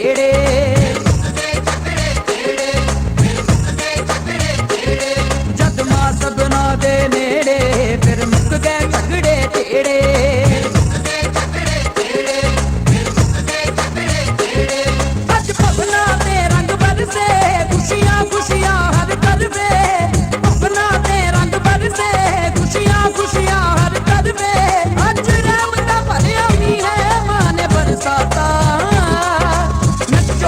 ਢੇੜੇ। ਜਦ ਮਾਂ ਸਭਨਾ ਦੇ ਨੇੜੇ ਫਿਰ ਮੁੱਕ ਗਏ ਝਗੜੇ ਢੇੜੇ। ਅੱਜ ਭਵਨਾ ਤੇ ਰੰਗ ਬਰਸੇ ਖੁਸ਼ੀਆਂ ਖੁਸ਼ੀਆਂ ਹਰ ਘਰ ਵੇ। ਭਵਨਾ ਤੇ ਰੰਗ ਬਰਸੇ ਖੁਸ਼ੀਆਂ ਖੁਸ਼ੀਆਂ ਹਰ ਘਰ ਵੇ। ਅੱਜ ਰਹਿਮਤਾਂ ਭਰਿਆ ਵੀ ਹੈ ਮਾਂ ਨੇ ਬਰਸਾਤਾ। ਨੱਚੋ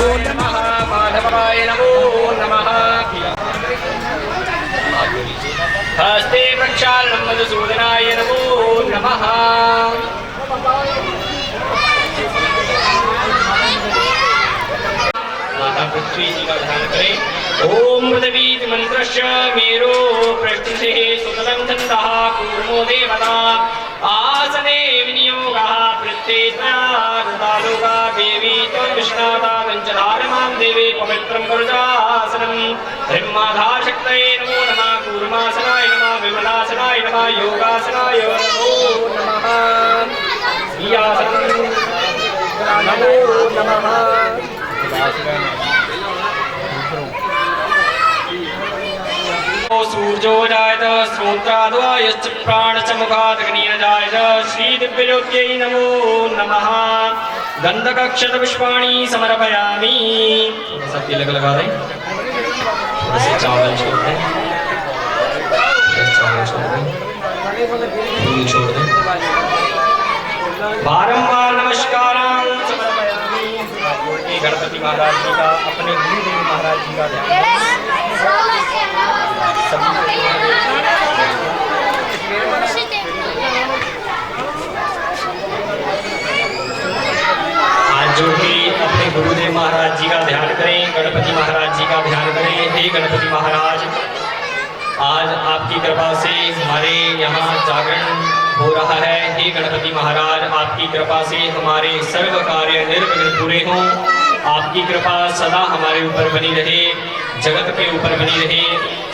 नमः माधवाय नमो नमः हस्ते प्रक्षालनं मधुसूदनाय नमो नमः माता पृथ्वी जी का ध्यान करें। ओम पृथ्वी मंत्रस्य मेरो प्रष्टिसे सुतलं छन्दः कूर्मो देवता आसने विनियोगः पृथ्वीत्वालोका देवी त्वं विष्णाता पञ्चधारमां देवी पवित्रं गुरुजासनं ब्रह्माधाशक्तये नमो नमः कूर्मासनाय नमः विमलासनाय नमः योगासनाय नमो नमः श्रीयासनं नमो नमः सूर्यो जायत स्रोत्राद्वायश्च प्राणश्च मुखादग्निः जायत श्रीदिव्यज्योत्यै नमो नमः गन्धकक्षतपुष्पाणि समर्पयामि। सब तिलक लगा दें, ऐसे चावल छोड़ दें, चावल छोड़ दें, दूध छोड़ दें, बारंबार नमस्कारां समर्पयामि। गणपति महाराज जी का अपने गुरुदेव महाराज जी का ध्यान हाथ जोड़ के अपने गुरुदेव महाराज जी का ध्यान करें, गणपति महाराज जी का ध्यान करें। हे गणपति महाराज, आज आपकी कृपा से हमारे यहाँ जागरण हो रहा है। हे गणपति महाराज, आपकी कृपा से हमारे सर्व कार्य निर्विघ्न पूरे हों। आपकी कृपा सदा हमारे ऊपर बनी रहे, जगत के ऊपर बनी रहे,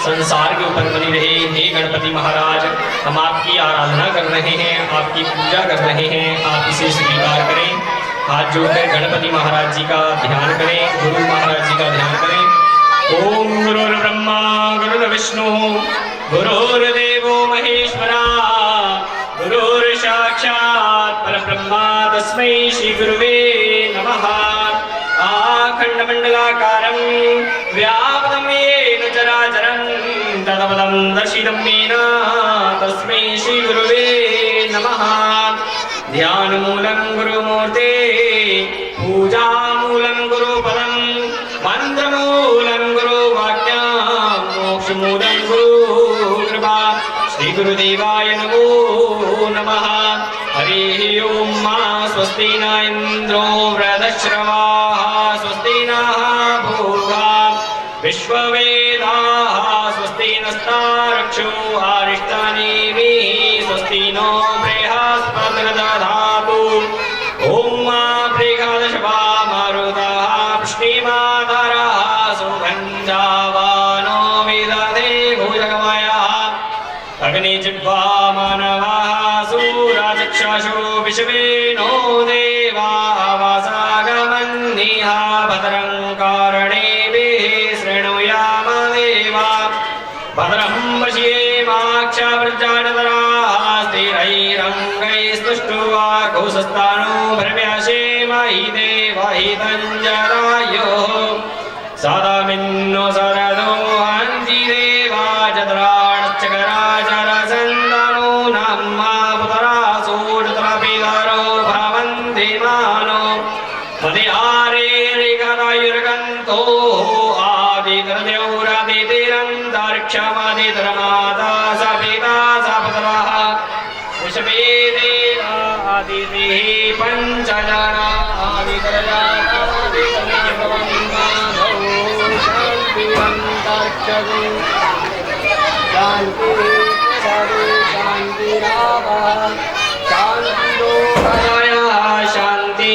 संसार के ऊपर बनी रहे। हे गणपति महाराज, हम आपकी आराधना कर रहे हैं, आपकी पूजा कर रहे हैं, आप इसे स्वीकार करें। हाथ जोड़कर गणपति महाराज जी का ध्यान करें, गुरु महाराज जी का ध्यान करें। ओम गुरुर्ब्रह्मा गुरुर्विष्णु गुरुर्देवो महेश्वरा गुरुर्साक्षात् परब्रह्मा तस्मै श्री गुरुवे नमः। आखण्डमण्डलाकारं व्याप्तं येन चराचरं तत्पदं दर्शितं येन तस्मै श्री गुरुवे नमः। ध्यानमूलं गुरुमूर्ते पूजामूलं गुरुपदं मन्त्रमूलं गुरुवाक्यं मोक्षमूलं गुरुकृपा। श्री गुरुदेवाय नमो नमः। हरिः ओम। स्वस्ति न इन्द्रो वृद्धश्रवाः स्वस्ति नः भूषा विश्ववेदाः स्वस्ति नस्तारक्षो अरिष्टानेमिः स्वस्ति नो बृहस्पतिर्दधातु। ॐ बृहदशवा मारुतः वृष्टिमातरः सुगन्धावानो विदधे भुजगमयः अग्निजिह्वा मानवः सूरचक्षुषो विश्वेनो देवा वासागमन्निह भद्रं कर्णेभिः शृणुयाम देवा। भद्रं पश्येमाक्षवृजानतराः स्थिरैरङ्गैस्तुष्टुवाघोषस्थानो भर्म्यसेमहि देवहितञ्जरायोः सदामिन्नो शरदो हन्ति देवा चतुराश्चकराचरसन्दनो नाम्मा पुतरासोऽत्रपितरो भवन्ति मानो मदिहारेरिकरायुर्गन्तो आदितरदेवरादितिरन्तरिक्षमादितरमाता स पिता स पुत्रः विश्वे देवा आदितिः पञ्चजना शांति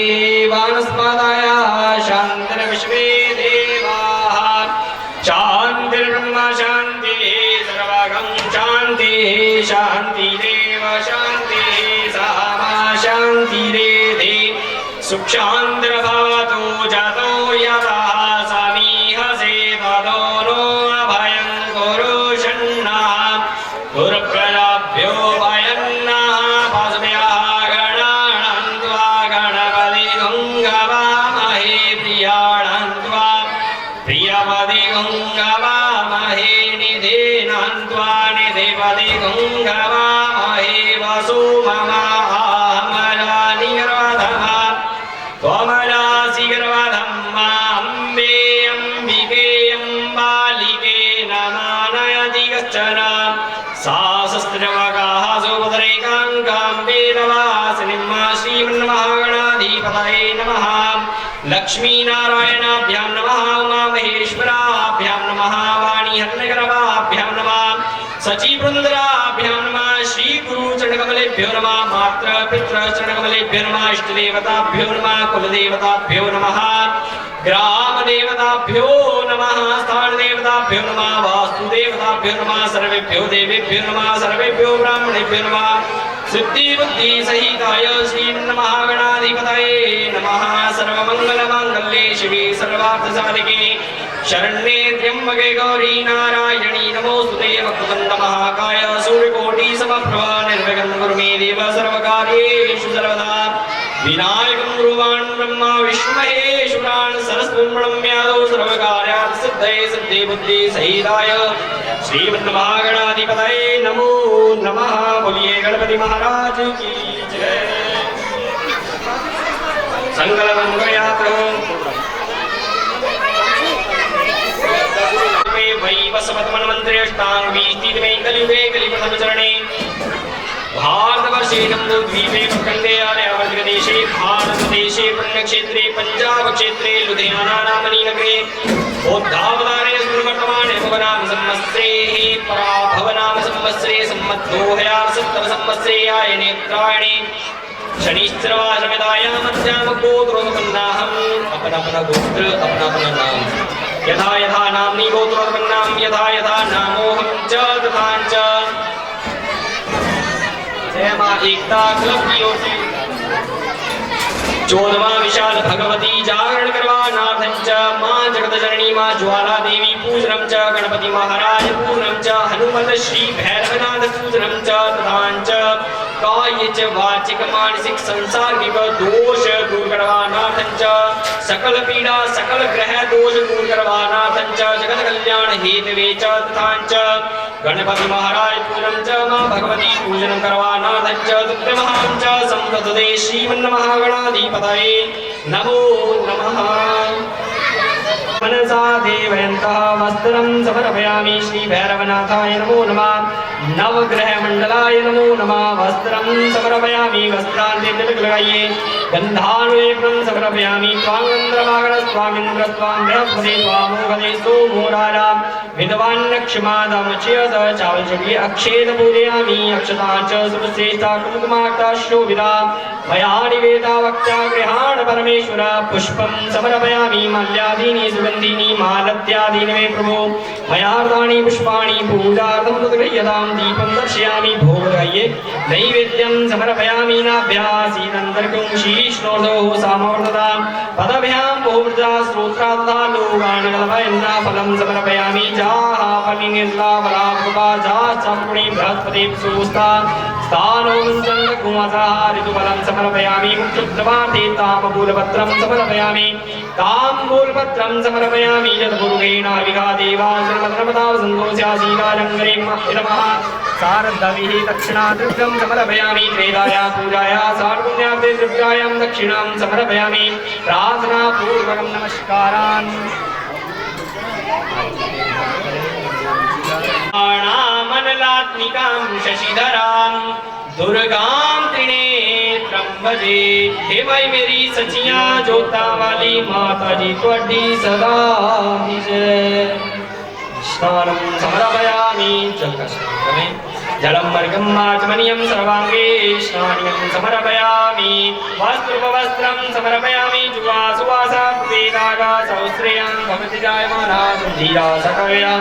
वनस्पतय शांतिर्विश्वे देवाः शांतिर्ब्रह्म शांति सर्वगं शांति शांतिरेव शांति सामा शांतिरेधि सुख शांतिर्भवतु जतो यदा समीहसे ततो नो अभयं कुरु षण्णः गुरुप्रजाभ्यो भयन्नः पशुभ्यः गणानां त्वा गणपति गङ्गवामहे प्रियाणां त्वा प्रियपति गङ्गवामहे निधीनां त्वा निधिपति गङ्गवामहे वसु मम आहमरानि गर्वधमः त्वमरासि गर्वधं मां साहस्रवागाः सोदरेकाङ्कां वेदवासिनीं श्रीमन्महागणाधिपतये नमः। लक्ष्मीनारायणाभ्यां नमः। उमामहेश्वराभ्यां नमः। वाणीहर्णगरवाभ्यां नमः। सचिवृन्दराभ्यां नमः। श्रीगुरुचरणकमलेभ्यो नमः। मातृपितृचरणकमलेभ्यो नमः। इष्टदेवताभ्यो नमः। कुलदेवताभ्यो नमः। ग्रामदेवताभ्यो नमः। स्थानदेवताभ्यो नमः। वास्तुदेवताभ्यो नमः। सर्वेभ्यो देवेभ्यो नमः। सर्वेभ्यो ब्राह्मणेभ्यो नमः। सिद्धिबुद्धि सहिताय श्रीमन्महागणाधिपतये नमः। सर्वमङ्गलमाङ्गल्ये शिवे सर्वार्थसाधिके शरण्ये त्र्यम्बके गौरी नारायणी नमोस्तुते। वक्रतुण्डमहाकाय सूर्यकोटिसमप्रभा निर्विघ्नं कुरु मे देव सर्वकार्येषु सर्वदा। विनायकं गुरुवान् ब्रह्मा विष्णुमहेश्वरान् सरस्वतीं प्रणम्यादौ सर्वकार्यार्थं सिद्धये सिद्धिबुद्धि सहिताय श्रीमन्महागणाधिपतये नमो नमः। बोलिए गणपति महाराज की जय। संकल्पमङ्गलयात्रो कलिप्रथमचरणे भारतवर्षे जम्बूद्वीपे प्रखण्डे आर्यावर्तकदेशे भारतदेशे पुण्यक्षेत्रे पञ्जाबक्षेत्रे लुधियाना नामनि नगरे बोद्धावतारे वर्तमाने भवनाम संवत्सरे पराभवनाम संवत्सरे सम्मद्दोहयासत्तम संवत्सरे आयनेत्रायणे शनिश्चरवासमिदायां मध्याम गोत्रोत्पन्नाहम् अपना गोत्र अपना नाम यथा यथा नाम्नि गोत्रोत्पन्नां यथा यथा नामोऽहं च तथा च। जय मां एकता क्लब की ओर से 14वां विशाल भगवती जागरण करवानार्थं च मां जगतजननी मां ज्वाला देवी पूजनं च गणपति महाराज पूजनं च हनुमत श्री भैरवनाथ पूजनं च तथा च काय्य च वाचिक मानसिक सांसारिक दोष दूर करवानार्थं च सकल पीड़ा सकल ग्रह दोष दूर करवानार्थं च जगत कल्याण हेतवे च तथा च गणपति महाराज पूजनं च मां भगवती पूजनं करवानार्थं च दुर्गमहां च संप्रददे श्रीमन्महागणाधिपतये नमो नमः। मनसा देवयन्तः वस्त्रं समर्पयामि श्रीभैरवनाथाय नमो नमः। नवग्रहमण्डलाय नमो नमः। वस्त्रं समर्पयामि वस्त्रान्ते तिलक लगाइए गन्धानुलेपनं समर्पयामि त्वाङ्गन्द्रमागणस्त्वामिन्द्र त्वां बृहस्पति त्वामोघदे सोमो राजा विद्वान्नक्षमादमुच्यत चावल चुकी अक्षेत पूजयामि अक्षतां च सुश्रेष्ठा कुङ्कुमाक्ता शोभिता मया निवेदा वक्ता गृहाण परमेश्वर पुष्पं समर्पयामि माल्यादीनि सुगन्धीनि मालत्यादीनि मे प्रभो मयार्तानि पुष्पाणि पूजार्थं तद्गृह्यतां दीपं दर्शयामि भोगये नैवेद्यं समर्पयामि नाभ्यासीदन्तर्गं शीर्ष्णोर्धोः सामवर्तता पदभ्यां बहुवृता श्रोत्रातथा लोकाणगलभयन्ना फलं समर्पयामि जाः फलिनिर्ला फलाभुवा जाः चापुणी बृहस्पति सुस्ता स्थानो चन्द्रकुमासः ऋतुफलं समर्पयामि मुक्षुद्रवार्थे ताम्बूलपत्रं समर्पयामि ताम्बूलपत्रं समर्पयामि यद्गुरुगेण विगा देवा सर्वधर्मदा सन्तोष्यासीदालङ्गरे नमः शारदविः दक्षिणाद्रव्यं समर्पयामि त्रेदाया पूजाया सार्वपुण्यार्थे द्रव्यायां दक्षिणां समर्पयामि प्रार्थनापूर्वकं नमस्कारान् मनलात्मिकां शशिधरां दुर्गां त्रिनेत्रं भजे। हे भाई मेरी सचियां जोता वाली माता जी त्वड्डी सदा जय। स्नानं समर्पयामि जलं वर्गं आचमनीयं सर्वाङ्गे स्नानियं समर्पयामि वस्त्रं समर्पयामि जुवासुवासा वेदागा सहस्रेयां भवति जायमाना धीरा सकया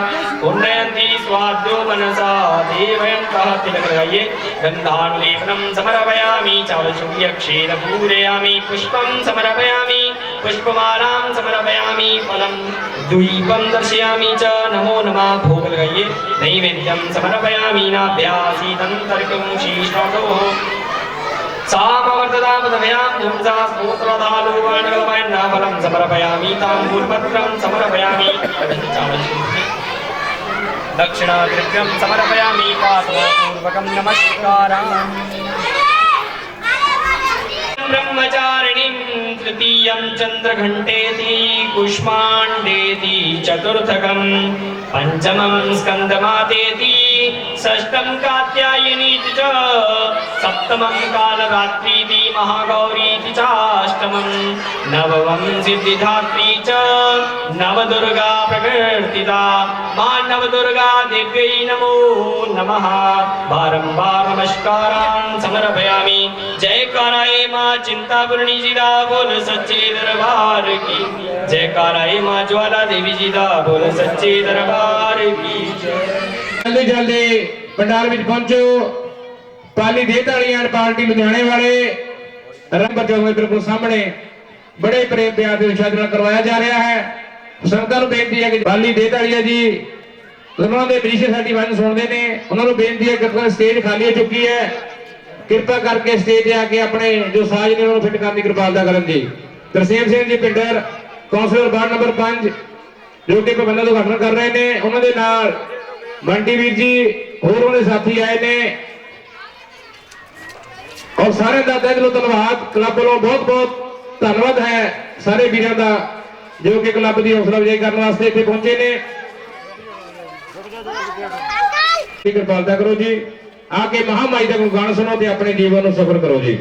उन्नयन्ति स्वाद्यो मनसा देवयन्तः तिलकये गन्धानुलेपनं समर्पयामि चावलशुद्धि अक्षेर पूरयामि पुष्पं समर्पयामि पुष्पमालां समर्पयामि फलं द्वीपं दर्शयामि च नमो नमः भोगलये नैवेद्यं समर्पयामि नाभ्यासीदन्तर्गं शीर्ष्णोः सामवर्तदा पदभ्यां धूम्सा स्तोत्रधालोकाणगलभयन्ना फलं समर्पयामि ताम्बूलपत्रं समर्पयामि दक्षिणाद्रव्यं समर्पयामि प्रार्थनापूर्वकं नमस्कारान्। ब्रह्मचारिणीं तृतीयं चन्द्रघण्टेति कुष्माण्डेति चतुर्थकं पञ्चमं स्कन्दमातेति षष्ठं कात्यायनीति च सप्तमं कालरात्रीति महागौरीति चाष्टमं नवमं सिद्धिदात्री च नवदुर्गा प्रकीर्तिता मा नवदुर्गा देव्यै नमो नमः। बारंबार नमस्कारान् समर्पयामि। जयकाराय मां चिंतापूर्णी जी दा बोल सच्चे दरबार की। जयकाराय मां ज्वाला देवी जी दा बोल सच्चे दरबार की। जल्दी जल्दी पंडाल में पहुंचो। पाली दे तालियां पार्टी लुधियाने वाले रंग चौक बिल्कुल सामने बड़े प्रेम प्यार के उत्साह नाल करवाया जा रहा है। संगतां नूं बेनती है कि पाली दे तालियां जी उन्होंने दे विशे साडी वाणी सुनते ने, उन्होंने बेनती है कि स्टेज खाली हो चुकी है, कृपा करके स्टेज ते आके अपने जो साज ने उन्होंने फिट करने की कृपालता करन जी। Tarsem Singh ji Pindar councillor ward number 5 जो कि प्रबंधक उद्घाटन कर रहे ने, उन्होंने नाल बंटी वीर जी होर उन्होंने साथी आए ने और सारे का तहे दिलों धन्यवाद। क्लब वालों बहुत बहुत धन्यवाद है सारे वीरों का जो कि क्लब की हौसला अफजाई करने वास्ते इत्थे पहुंचे ने। कृपालता करो जी, आके महामाई का गुणगान सुनो ते अपने जीवन को सफल करो जी।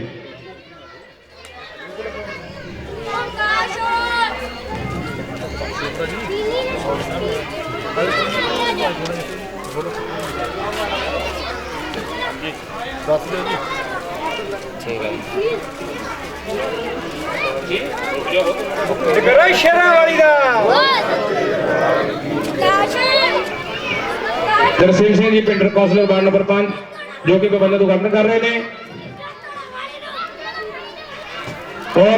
Tarsem Singh ji Pindar councillor ward number 5 जो कि प्रबंधक उद्घाटन कर रहे हैं और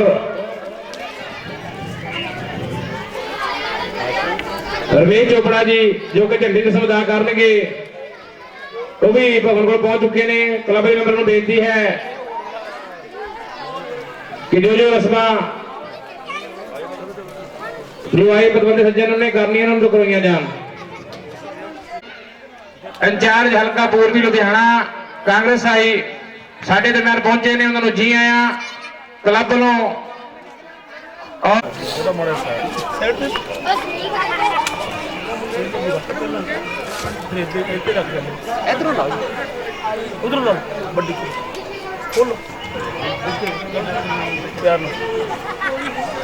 रमेश चोपड़ा जी जो कि झंडे रस्म अदा करनगे वो भी भवन को पहुंच चुके हैं। क्लब के मेंबर को बेनती है कि जो जो रस्मां जो आए प्रतिबंधित सज्जन ने करनी है उनको करवाई जान। इंचार्ज हल्का पूर्वी लुधियाना कांग्रेस आई साडे दरम्यान पहुंचे ने, उन्होंने जी आया क्लब वालों और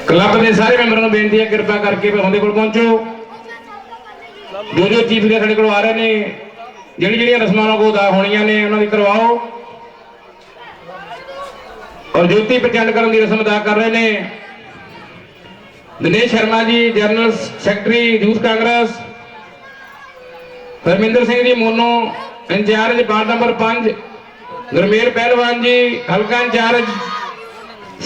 क्लब के सारे मेंबरों को बेनती है कृपा करके उन्होंने को पहुंचो। जो जो चीफ के साडे कोल आ रहे हैं जिहड़ी रस्मां को अदा होणियां ने उन्होंने करवाओ और ज्योति प्रचंड करने की रस्म अदा कर रहे हैं Dinesh Sharma ji general secretary youth Congress, Dharmendra Singh ji मोनो incharge ward number 5, Gurmel Pehalwan ji हल्का इंचार्ज,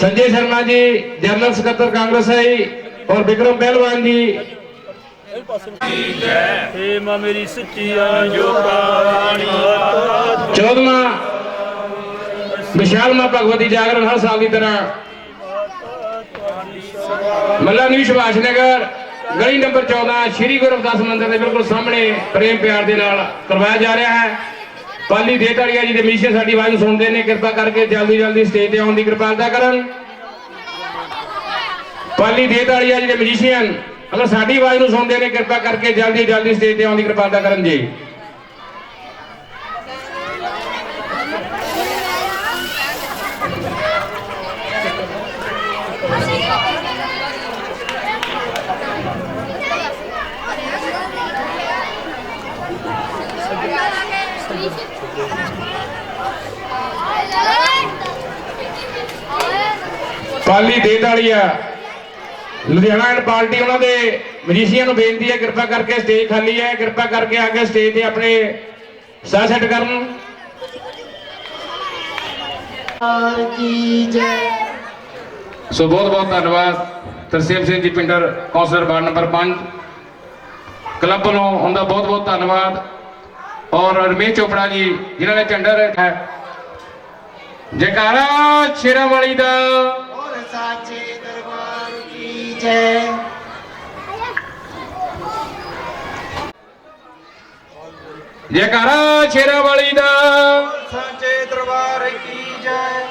संजय शर्मा जी जनरल सकत्तर कांग्रेस आई और विक्रम पहलवान जी। मेरी सच्चिया जो कहानी 14वां विशाल मां भगवती जागरण हर साल की तरह मल्ला न्यू सुभाष नगर गली नंबर 14 श्री गुरु रविदास मंदिर के बिल्कुल सामने प्रेम प्यार के नाल करवाया जा रहा है। पाली दे तालिया जी के मिशन साडी आवाज सुनते हैं, कृपा करके जल्दी जल्दी स्टेज पर आने की कृपालता करन। पाली दे तालिया जी के म्यूजिशियन अगर साडी आवाज को सुनते हैं कृपा करके जल्दी जल्दी स्टेज पर आने की कृपालता करन जी। पाली दे तालिया लुधियाना एंड पार्टी उन्होंने म्यूजिशियन को बेनती है कृपा करके स्टेज खाली है, कृपा करके आके स्टेज पे अपने साथ सेट करन। सो बहुत बहुत धन्यवाद Tarsem Singh ji Pindar councillor ward number 5 club वालों उनका बहुत बहुत धन्यवाद और रमेश चोपड़ा जी जिन्होंने झंडा रखा है। जयकारा शेरा वाली दा साचे दरबार की जय। जयकारा शेरा वाली दा साचे दरबार की जय।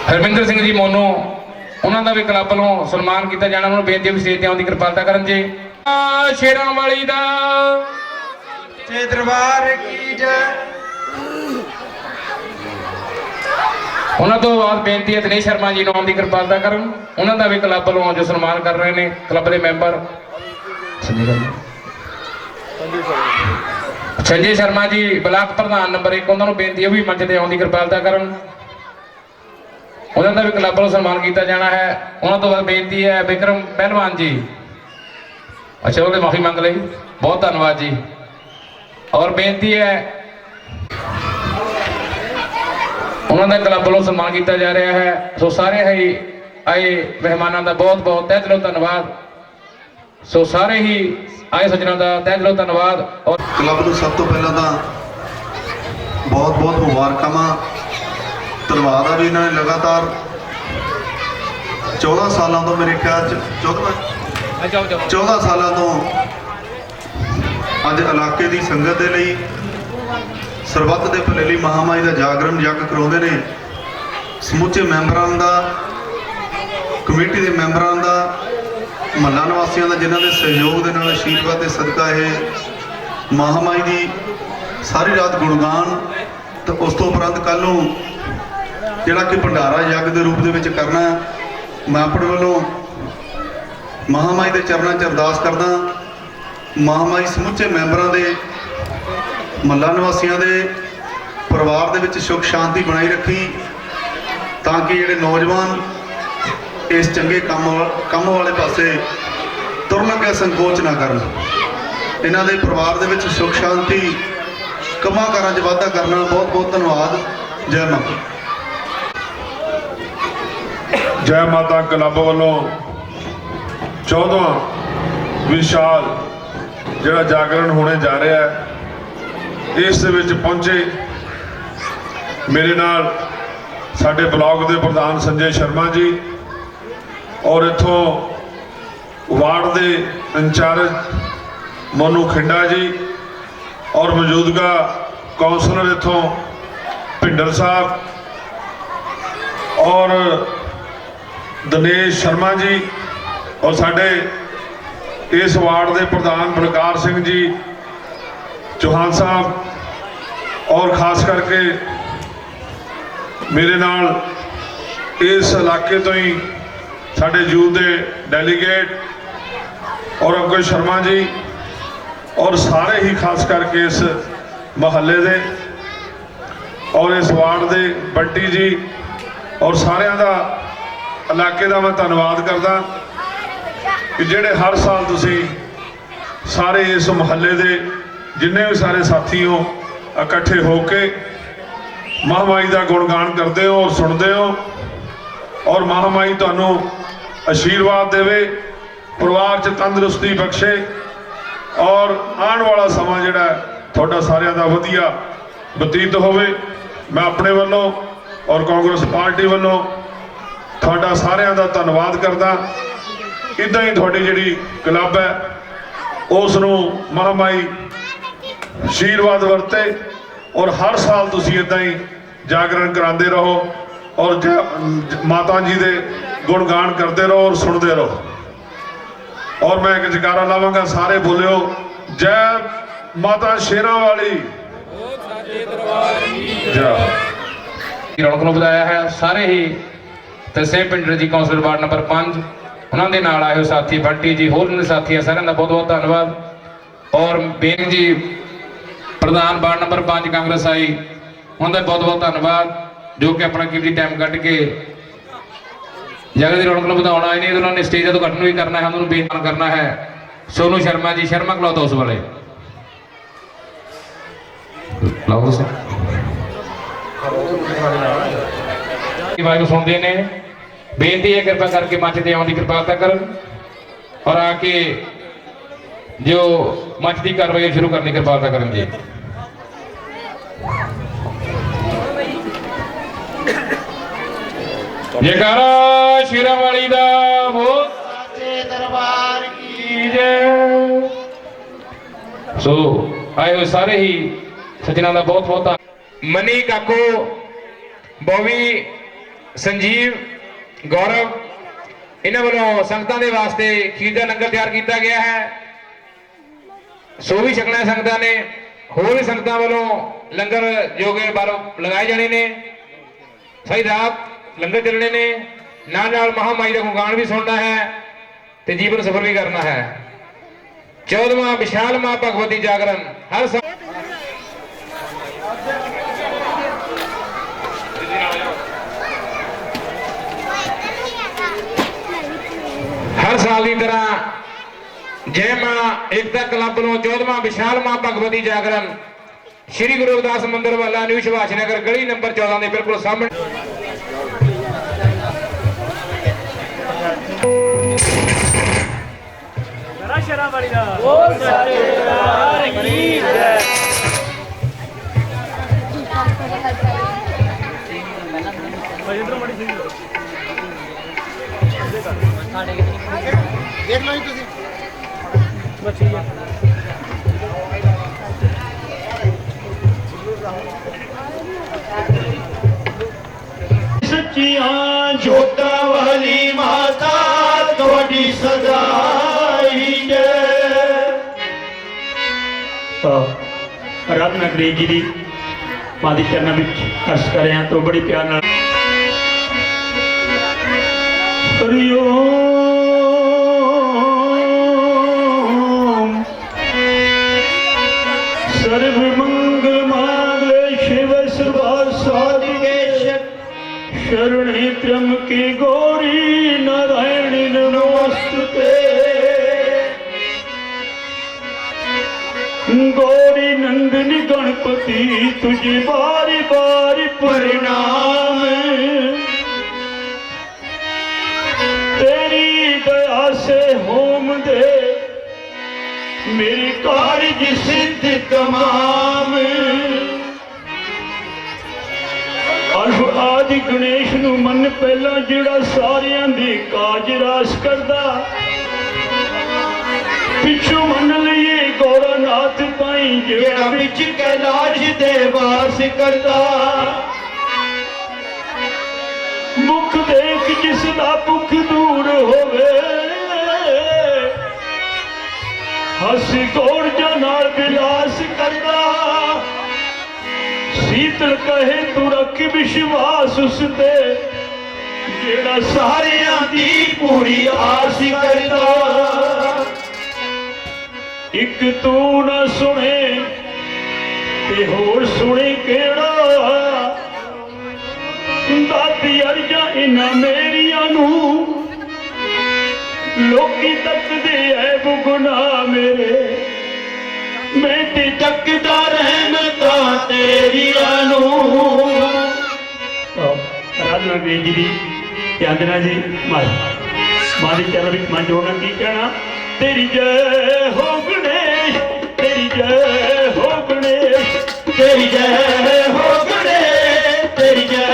हरमिंदर सिंह जी मोनो उन्होंने भी क्लब वालों सन्मान किया जाना, उन्होंने बेनती भी स्टेज ते आने की कृपालता करन जी। ਸ਼ੇਰਾਂ ਵਾਲੀ ਦਾ ਸੱਚੇ ਦਰਬਾਰ ਕੀ ਜੈ। ਉਹਨਾਂ ਤੋਂ ਬਾਅਦ ਬੇਨਤੀ ਹੈ ਦਿਨੇਸ਼ ਸ਼ਰਮਾ ਜੀ ਨੂੰ ਆਉਣ ਦੀ ਕਿਰਪਾਲਤਾ ਕਰਨ। ਉਹਨਾਂ ਦਾ ਵੀ ਕਲੱਬ ਵੱਲੋਂ ਜੋ ਸਨਮਾਨ ਕਰ ਰਹੇ ਨੇ ਕਲੱਬ ਦੇ ਮੈਂਬਰ ਸੰਜੇ ਸ਼ਰਮਾ ਜੀ ਬਲਾਕ ਪ੍ਰਧਾਨ ਨੰਬਰ 1, ਉਹਨਾਂ ਨੂੰ ਬੇਨਤੀ ਹੈ ਵੀ ਮੰਚ ਤੇ ਆਉਣ ਦੀ ਕਿਰਪਾਲਤਾ ਕਰਨ। ਉਹਨਾਂ ਦਾ ਵੀ ਕਲੱਬ ਵੱਲੋਂ ਸਨਮਾਨ ਕੀਤਾ ਜਾਣਾ ਹੈ। ਉਹਨਾਂ ਤੋਂ ਬਾਅਦ ਬੇਨਤੀ ਹੈ ਵਿਕਰਮ ਪਹਿਲਵਾਨ ਜੀ, ਅੱਛਾ ਉਹਦੇ ਮਾਫੀ ਮੰਗ ਲਈ, ਬਹੁਤ ਧੰਨਵਾਦ ਜੀ। ਔਰ ਬੇਨਤੀ ਹੈ ਉਹਨਾਂ ਦਾ ਕਲੱਬ ਵੱਲੋਂ ਸਨਮਾਨ ਕੀਤਾ ਜਾ ਰਿਹਾ ਹੈ। ਸੋ ਸਾਰੇ ਹੀ ਆਏ ਮਹਿਮਾਨਾਂ ਦਾ ਬਹੁਤ ਬਹੁਤ ਤਹਿ ਦਿਲੋਂ ਧੰਨਵਾਦ। ਸੋ ਸਾਰੇ ਹੀ ਆਏ ਸੱਜਣਾਂ ਦਾ ਤਹਿ ਦਿਲੋਂ ਧੰਨਵਾਦ। ਔਰ ਕਲੱਬ ਨੂੰ ਸਭ ਤੋਂ ਪਹਿਲਾਂ ਤਾਂ ਬਹੁਤ ਬਹੁਤ ਮੁਬਾਰਕਾਂ। ਧੰਨਵਾਦ ਆ ਵੀ ਇਹਨਾਂ ਨੇ ਲਗਾਤਾਰ 14 ਸਾਲਾਂ ਤੋਂ ਮੇਰੇ ਖਿਆਲ 'ਚ 14 ਸਾਲਾਂ ਤੋਂ ਅੱਜ ਇਲਾਕੇ ਦੀ ਸੰਗਤ ਦੇ ਲਈ ਸਰਬੱਤ ਦੇ ਭਲੇ ਲਈ ਮਹਾਮਾਈ ਦਾ ਜਾਗਰਣ ਯੱਗ ਕਰਾਉਂਦੇ ਨੇ। ਸਮੁੱਚੇ ਮੈਂਬਰਾਂ ਦਾ, ਕਮੇਟੀ ਦੇ ਮੈਂਬਰਾਂ ਦਾ, ਮਹੱਲਾ ਨਿਵਾਸੀਆਂ ਦਾ, ਜਿਨ੍ਹਾਂ ਦੇ ਸਹਿਯੋਗ ਦੇ ਨਾਲ ਆਸ਼ੀਰਵਾਦ ਦੇ ਸਦਕਾ ਇਹ ਮਹਾਮਾਈ ਦੀ ਸਾਰੀ ਰਾਤ ਗੁਣਗਾਨ ਤੇ ਉਸ ਤੋਂ ਉਪਰੰਤ ਕੱਲ੍ਹ ਨੂੰ ਜਿਹੜਾ ਕਿ ਭੰਡਾਰਾ ਯੱਗ ਦੇ ਰੂਪ ਦੇ ਵਿੱਚ ਕਰਨਾ। ਮੈਂ ਆਪਣੇ ਵੱਲੋਂ ਮਹਾਮਾਈ ਦੇ ਚਰਨਾਂ 'ਚ ਅਰਦਾਸ ਕਰਦਾ। ਮਹਾਮਾਈ ਸਮੁੱਚੇ ਮੈਂਬਰਾਂ ਦੇ, ਮਹੱਲਾ ਨਿਵਾਸੀਆਂ ਦੇ ਪਰਿਵਾਰ ਦੇ ਵਿੱਚ ਸੁੱਖ ਸ਼ਾਂਤੀ ਬਣਾਈ ਰੱਖੀ, ਤਾਂ ਕਿ ਜਿਹੜੇ ਨੌਜਵਾਨ ਇਸ ਚੰਗੇ ਕੰਮ ਵਾਲੇ ਪਾਸੇ ਤੁਰਨ ਲੱਗਿਆ ਸੰਕੋਚ ਨਾ ਕਰਨ। ਇਹਨਾਂ ਦੇ ਪਰਿਵਾਰ ਦੇ ਵਿੱਚ ਸੁੱਖ ਸ਼ਾਂਤੀ, ਕੰਮਾਂ ਕਾਰਾਂ 'ਚ ਵਾਧਾ ਕਰਨਾ। ਬਹੁਤ ਬਹੁਤ ਧੰਨਵਾਦ। ਜੈ ਮਾਤਾ। ਜੈ ਮਾਤਾ ਕਲੱਬ ਵੱਲੋਂ 14ਵਾਂ ਵਿਸ਼ਾਲ ਜਿਹੜਾ ਜਾਗਰਣ ਹੋਣੇ ਜਾ ਰਿਹਾ ਹੈ, ਇਸ ਦੇ ਵਿੱਚ ਪਹੁੰਚੇ ਮੇਰੇ ਨਾਲ ਸਾਡੇ ਬਲਾਕ ਦੇ ਪ੍ਰਧਾਨ ਸੰਜੇ ਸ਼ਰਮਾ ਜੀ ਔਰ ਇੱਥੋਂ ਵਾਰਡ ਦੇ ਇੰਚਾਰਜ ਮੋਨੂ ਖਿੰਡਾ ਜੀ ਔਰ ਮੌਜੂਦਾ ਕੌਂਸਲਰ ਇੱਥੋਂ ਭਿੰਡਰ ਸਾਹਿਬ ਔਰ ਦਿਨੇਸ਼ ਸ਼ਰਮਾ ਜੀ ਔਰ ਸਾਡੇ ਇਸ ਵਾਰਡ ਦੇ ਪ੍ਰਧਾਨ ਬਲਕਾਰ ਸਿੰਘ ਜੀ ਚੌਹਾਨ ਸਾਹਿਬ ਔਰ ਖਾਸ ਕਰਕੇ ਮੇਰੇ ਨਾਲ ਇਸ ਇਲਾਕੇ ਤੋਂ ਹੀ ਸਾਡੇ ਯੂਥ ਦੇ ਡੈਲੀਗੇਟ ਔਰ ਅੰਕੁਰ ਸ਼ਰਮਾ ਜੀ ਔਰ ਸਾਰੇ ਹੀ ਖਾਸ ਕਰਕੇ ਇਸ ਮਹੱਲੇ ਦੇ ਔਰ ਇਸ ਵਾਰਡ ਦੇ ਬੰਟੀ ਜੀ ਔਰ ਸਾਰਿਆਂ ਦਾ ਇਲਾਕੇ ਦਾ ਮੈਂ ਧੰਨਵਾਦ ਕਰਦਾ ਕਿ ਜਿਹੜੇ ਹਰ ਸਾਲ ਤੁਸੀਂ ਸਾਰੇ ਇਸ ਮਹੱਲੇ ਦੇ ਜਿੰਨੇ ਵੀ ਸਾਰੇ ਸਾਥੀ ਹੋ ਇਕੱਠੇ ਹੋ ਕੇ ਮਹਾਮਾਈ ਦਾ ਗੁਣਗਾਨ ਕਰਦੇ ਹੋ ਔਰ ਸੁਣਦੇ ਹੋ ਔਰ ਮਹਾਮਾਈ ਤੁਹਾਨੂੰ ਆਸ਼ੀਰਵਾਦ ਦੇਵੇ, ਪਰਿਵਾਰ 'ਚ ਤੰਦਰੁਸਤੀ ਬਖਸ਼ੇ ਔਰ ਆਉਣ ਵਾਲਾ ਸਮਾਂ ਜਿਹੜਾ ਤੁਹਾਡਾ ਸਾਰਿਆਂ ਦਾ ਵਧੀਆ ਬਤੀਤ ਹੋਵੇ। ਮੈਂ ਆਪਣੇ ਵੱਲੋਂ ਔਰ ਕਾਂਗਰਸ ਪਾਰਟੀ ਵੱਲੋਂ ਤੁਹਾਡਾ ਸਾਰਿਆਂ ਦਾ ਧੰਨਵਾਦ ਕਰਦਾ। ਇੱਦਾਂ ਹੀ ਤੁਹਾਡੀ ਜਿਹੜੀ ਕਲੱਬ ਹੈ ਉਸ ਨੂੰ ਮਹਾਮਾਈ ਆਸ਼ੀਰਵਾਦ ਵਰਤੇ ਔਰ ਹਰ ਸਾਲ ਤੁਸੀਂ ਇੱਦਾਂ ਹੀ ਜਾਗਰਣ ਕਰਾਉਂਦੇ ਰਹੋ ਔਰ ਮਾਤਾ ਜੀ ਦੇ ਗੁਣਗਾਨ ਕਰਦੇ ਰਹੋ ਔਰ ਸੁਣਦੇ ਰਹੋ। ਔਰ ਮੈਂ ਇੱਕ ਜਕਾਰਾ ਲਾਵਾਂਗਾ, ਸਾਰੇ ਬੋਲਿਓ, ਜੈ ਮਾਤਾ ਸ਼ੇਰਾਂ ਵਾਲੀ। ਰੌਣਕ ਨੂੰ ਵਧਾਇਆ ਹੈ ਸਾਰੇ ਹੀ ਤਹਿਸੀਲ ਪਿੰਡ ਜੀ ਕੌਂਸਲਰ ਵਾਰਡ ਨੰਬਰ 5, ਉਹਨਾਂ ਦੇ ਨਾਲ ਆਏ ਹੋ ਸਾਥੀ ਬੰਟੀ ਜੀ, ਹੋਰ ਜਿਹੜੇ ਸਾਥੀ ਆ ਸਾਰਿਆਂ ਦਾ ਬਹੁਤ ਬਹੁਤ ਧੰਨਵਾਦ। ਔਰ ਬੇਨ ਜੀ ਪ੍ਰਧਾਨ ਵਾਰਡ ਨੰਬਰ 5 ਕਾਂਗਰਸ ਆਈ, ਉਹਨਾਂ ਦਾ ਬਹੁਤ ਬਹੁਤ ਧੰਨਵਾਦ ਜੋ ਕਿ ਆਪਣਾ ਕੀਮਤੀ ਟਾਈਮ ਕੱਢ ਕੇ ਜਗ੍ਹਾ ਦੀ ਰੌਣਕ ਨੂੰ ਵਧਾਉਣ ਆਏ ਨੇ। ਉਹਨਾਂ ਨੇ ਸਟੇਜ ਦਾ ਉਦਘਾਟਨ ਵੀ ਕਰਨਾ ਹੈ, ਉਹਨਾਂ ਨੂੰ ਬੇਨਤੀ ਕਰਨਾ ਹੈ। ਸੋਨੂ ਸ਼ਰਮਾ ਜੀ, ਸ਼ਰਮਾ ਕਲੌਥ ਹਾਊਸ ਵਾਲੇ ਵਾਹਿਗੁਰੂ ਸੁਣਦੇ ਨੇ। ਬੇਨਤੀ ਹੈ ਕਿਰਪਾ ਕਰਕੇ ਮੰਚ ਤੇ ਆਉਣ ਦੀ ਕਿਰਪਾਲਤਾ ਕਰਨ ਔਰ ਆ ਕੇ ਜੋ ਮੰਚ ਦੀ ਕਾਰਵਾਈ ਸ਼ੁਰੂ ਕਰਨ ਦੀ ਕਿਰਪਾਲਤਾ ਕਰਨ ਜੀ। ਜੈਕਾਰਾ ਸ਼ੇਰਾਂ ਵਾਲੀ ਦਾ ਬੋਲ ਸੱਚੇ ਦਰਬਾਰ ਕੀ ਜੈ। ਸੋ ਆਏ ਹੋਏ ਸਾਰੇ ਹੀ ਸੱਜਣਾਂ ਦਾ ਬਹੁਤ ਬਹੁਤ ਮਨੀ ਕਾਕੂ, ਬੋਵੀ, ਸੰਜੀਵ, ਗੌਰਵ, ਇਹਨਾਂ ਵੱਲੋਂ ਸੰਗਤਾਂ ਦੇ ਵਾਸਤੇ ਖੀਰ ਦਾ ਲੰਗਰ ਤਿਆਰ ਕੀਤਾ ਗਿਆ ਹੈ। ਸੋ ਵੀ ਛਕਣਾ ਸੰਗਤਾਂ ਨੇ। ਹੋਰ ਵੀ ਸੰਗਤਾਂ ਵੱਲੋਂ ਲੰਗਰ ਜੋਗੇ ਬਾਹਰੋਂ ਲਗਾਏ ਜਾਣੇ ਨੇ। ਸਾਰੀ ਰਾਤ ਲੰਗਰ ਚੱਲਣੇ ਨੇ। ਨਾਲ ਨਾਲ ਮਹਾਮਾਈ ਦਾ ਗੁਣਗਾਨ ਵੀ ਸੁਣਨਾ ਹੈ ਤੇ ਜੀਵਨ ਸਫਰ ਵੀ ਕਰਨਾ ਹੈ। 14ਵਾਂ ਵਿਸ਼ਾਲ ਮਾਂ ਭਗਵਤੀ ਜਾਗਰਣ ਹਰ ਸਾਲ ਦੀ ਤਰ੍ਹਾਂ ਜੈ ਮਾਂ ਏਕਤਾ ਕਲੱਬ ਵੱਲੋਂ 14ਵਾਂ ਵਿਸ਼ਾਲ ਮਾਂ ਭਗਵਤੀ ਜਾਗਰਣ श्री गुरु रविदास मंदिर वाला न्यू सुभाष नगर गली नंबर 14 के बिल्कुल सामने। देख लो जी सच्चियां जोता वाली माता थोड़ी सदाई आराधना करी जी दी मां दी चरणा विच अर्ज कर रहे हैं तो बड़ी प्यार नाल हरिओम सर्व मंगल मांगले शिव सर्वा साधिके शरणे त्र्यंबके गौरी नारायणी नमोस्तुते गौरी नंदनी गणपति तुझे बारी बारी परिणाम तेरी दया से होम दे मेरी कार्य सिद्ध तमाम आदि गणेश नूं मन पहला जिहड़ा सारियां दी काज रास करदा पिछों मन लईए गौरानाथ पाई जिहड़ा विच कैलाश दे वास करदा मुख देख जिसदा भुख दूर होवे हस गौर जा नाल विलास करदा शीतल कहे तू रख विश्वास उसते जेड़ा सारियां दी पूरी आस करदा एक तू ना सुने ते होर सुने केड़ा दाती अर्जा इना मेरिया नू लोकी तकदे ऐब गुनाह मेरे मैं ते तकदा रहमता तेरिया नू आराधना जी दी चांदना जी मां दी चरण विच मन जोड़ना की कहना तेरी जय हो गणेश तेरी जय हो गणेश तेरी जय हो गणेश तेरी जय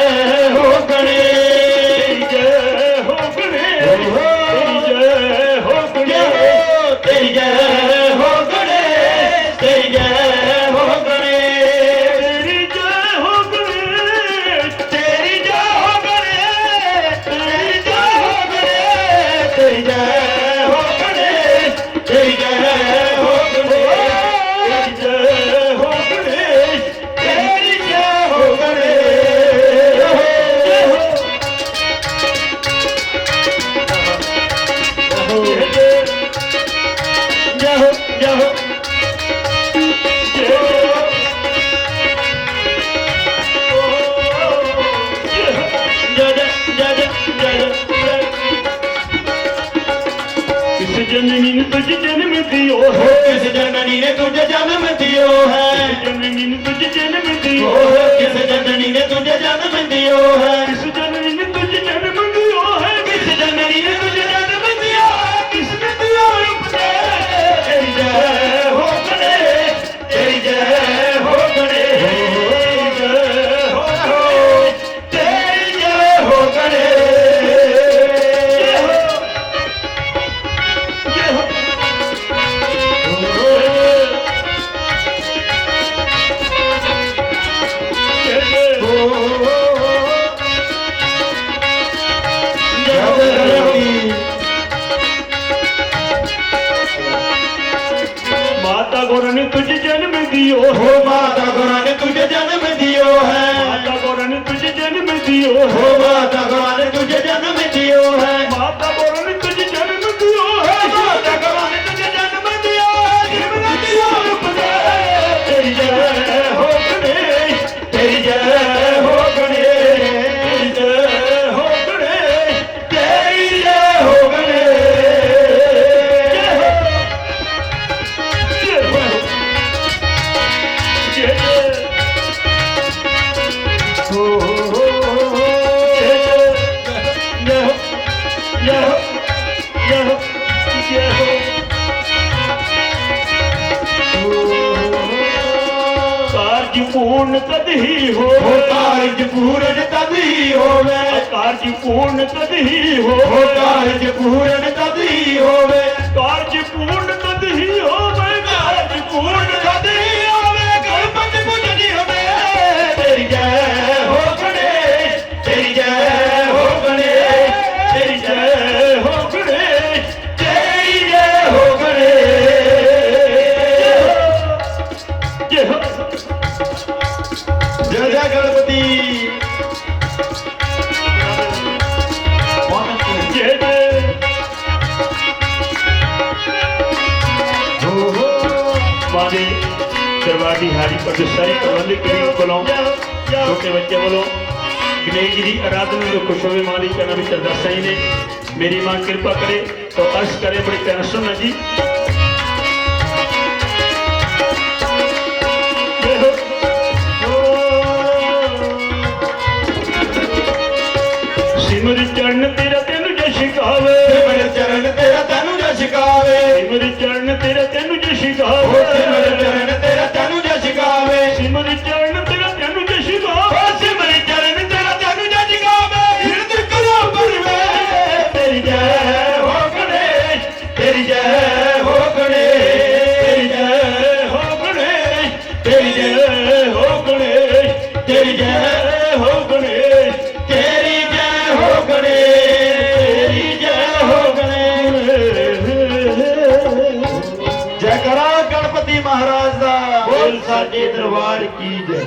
हो गणेश जय हो गणेश तेरी जय हो गणेश तेरी जय हो गणेश तेरी जय हो गणेश तेरी जय हो गणेश तेरी जय हो गणेश तेरी जय हो गणेश तेरी जय हो गणेश तेरी जय हो माता गौर ने तुझे जन्म दियो हो माता गौरा ने तुझे जन्म दियो है माता गौर ने तुझे जन्म दियो हो माता गौरा ने तुझे जन्म दियो है माता गौर ने तुझे जन्म दियो है माता गौरा ने तुझे जन्म दियो है जन्म दियो तेरी जय हो गणेश तेरी जय हो गणेश तेरी जय हो गणेश तेरी जय हो गणेश जय हो जय हो कार्य पूर्ण तद ही हो कार्य पूर्ण तद ही होवे कार्य पूर्ण तद ही हो कार्य पूर्ण तद ही होवे कार्य पूर्ण तद ही होवे कार्य पूर्ण तद ही होवे गणपति पूजनी होवे तेरी जय हो गणेश तेरी जय हो गणेश तेरी जय हो गणेश तेरी जय हो गणेश जय हो जय जय गणपति जय जय माने दरबार की हारी पर सारी प्रबंधक कमेटी कोलों छोटे बच्चे बोलो गणेश जी की आराधना जो खुश होवे मां दी कहना भी सरदार साईं ने मेरी मां कृपा करे तो अर्श करे बड़ी प्यार सुनना जी जय हो। सिमर चरण तेरा तेनु जश गावे मेरे चरण तेरा तनु जश गावे सिमर चरण तेरा तेनु जश हो गावे सिमर चरण तेरा तनु जश गावे सिमर चरण तेरा तेनु जश गावे हो सिमर चरण तेरा तनु जश गावे हृदय करो परवे तेरी जय हो गणेश तेरी जय हो गणेश तेरी जय हो गणेश तेरी जय हो गणेश तेरी जय हो गणेश तेरी जय हो गणेश तेरी जय हो गणेश जय करा गणपति महाराज दा बोल साचे दरबार की जय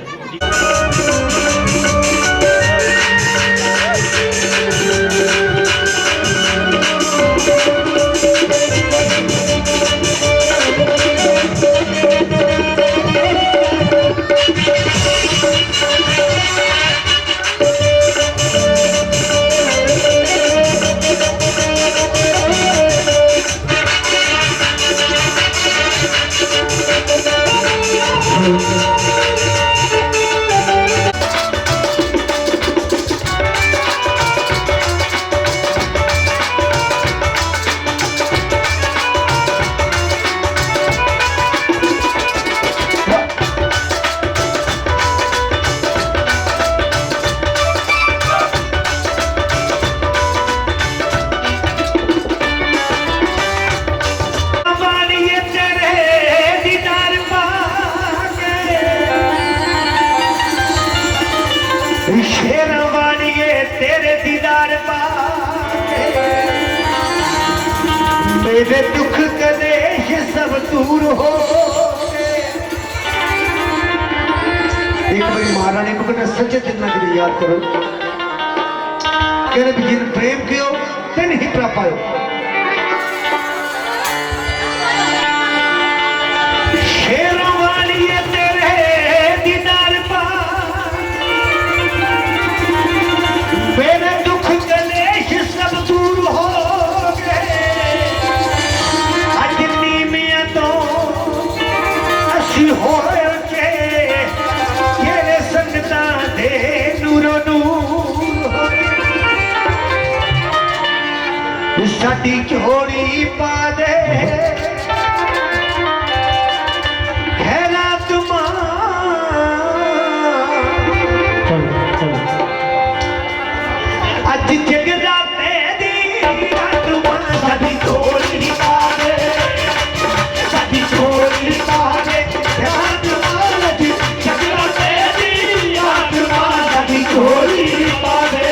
शेरवानिए तेरे दीदार पाके मेरे दुख कलेश सब दूर हो एक बारी महारानी को कहना सच्चे दिल ना के याद करो कहने भी जिन प्रेम कियो तिन ही प्राप्त पायो शेरवानिए तेरे दीदार मेरे दुख कलेश सब दूर हो गए अजनी मियां तो असी हो के तेरे संगता दे नूरो नूर साडी झोली पा दे खैरात मां अज जगराते दी रात मां साडी झोली पा दे साडी झोली पा दे रात मां अज जगराते दी रात मां साडी झोली पा दे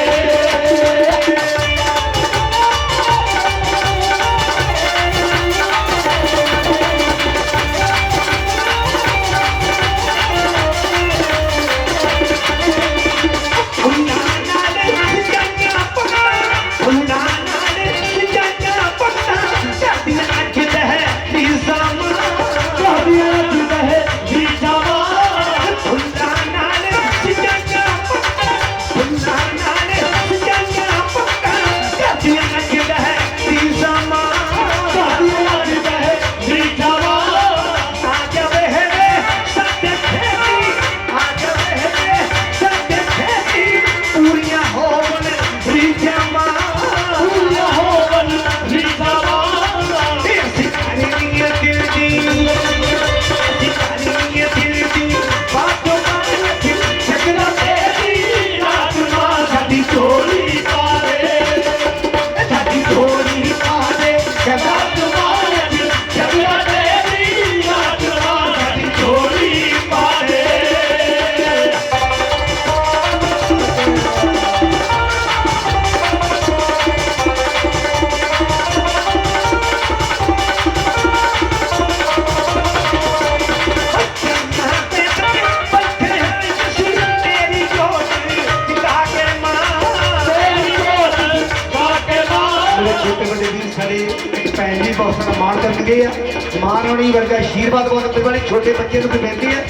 आपका आशीर्वाद बहुत मेरे वाली छोटे बच्चे को बेनती है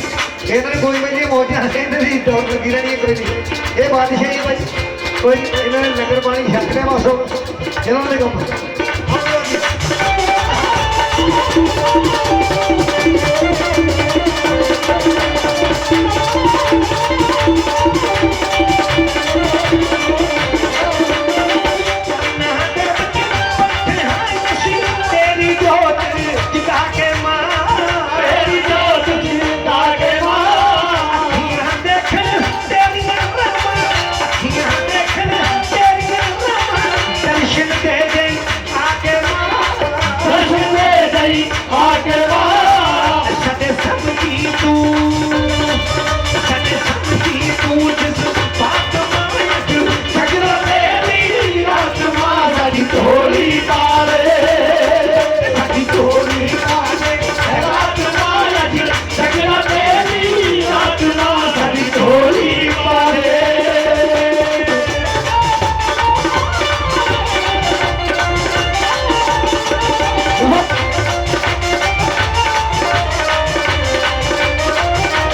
इन्होंने कोई भाई जी मौजा इन्होंने दौड़ लगी रहनी है कोई नहीं ये बादशाही भाई कोई इन्होंने लंगर पानी छक लिया बस इन्होंने कम तेरी जोत जगा के मां तेरी जोत जगा के मां अखियां देखन तेरियां रामां अखियां देखन तेरियां रामां दर्शन दे गई आके मां दर्शन दे गई आके मां सदे सब की तू सदे सब की तू जिस बात मां सगरा तेरी रात मां साडी ढोली पावे साडी ढोली पावे रात मां जी सगरा तेरी रात मां साडी ढोली पावे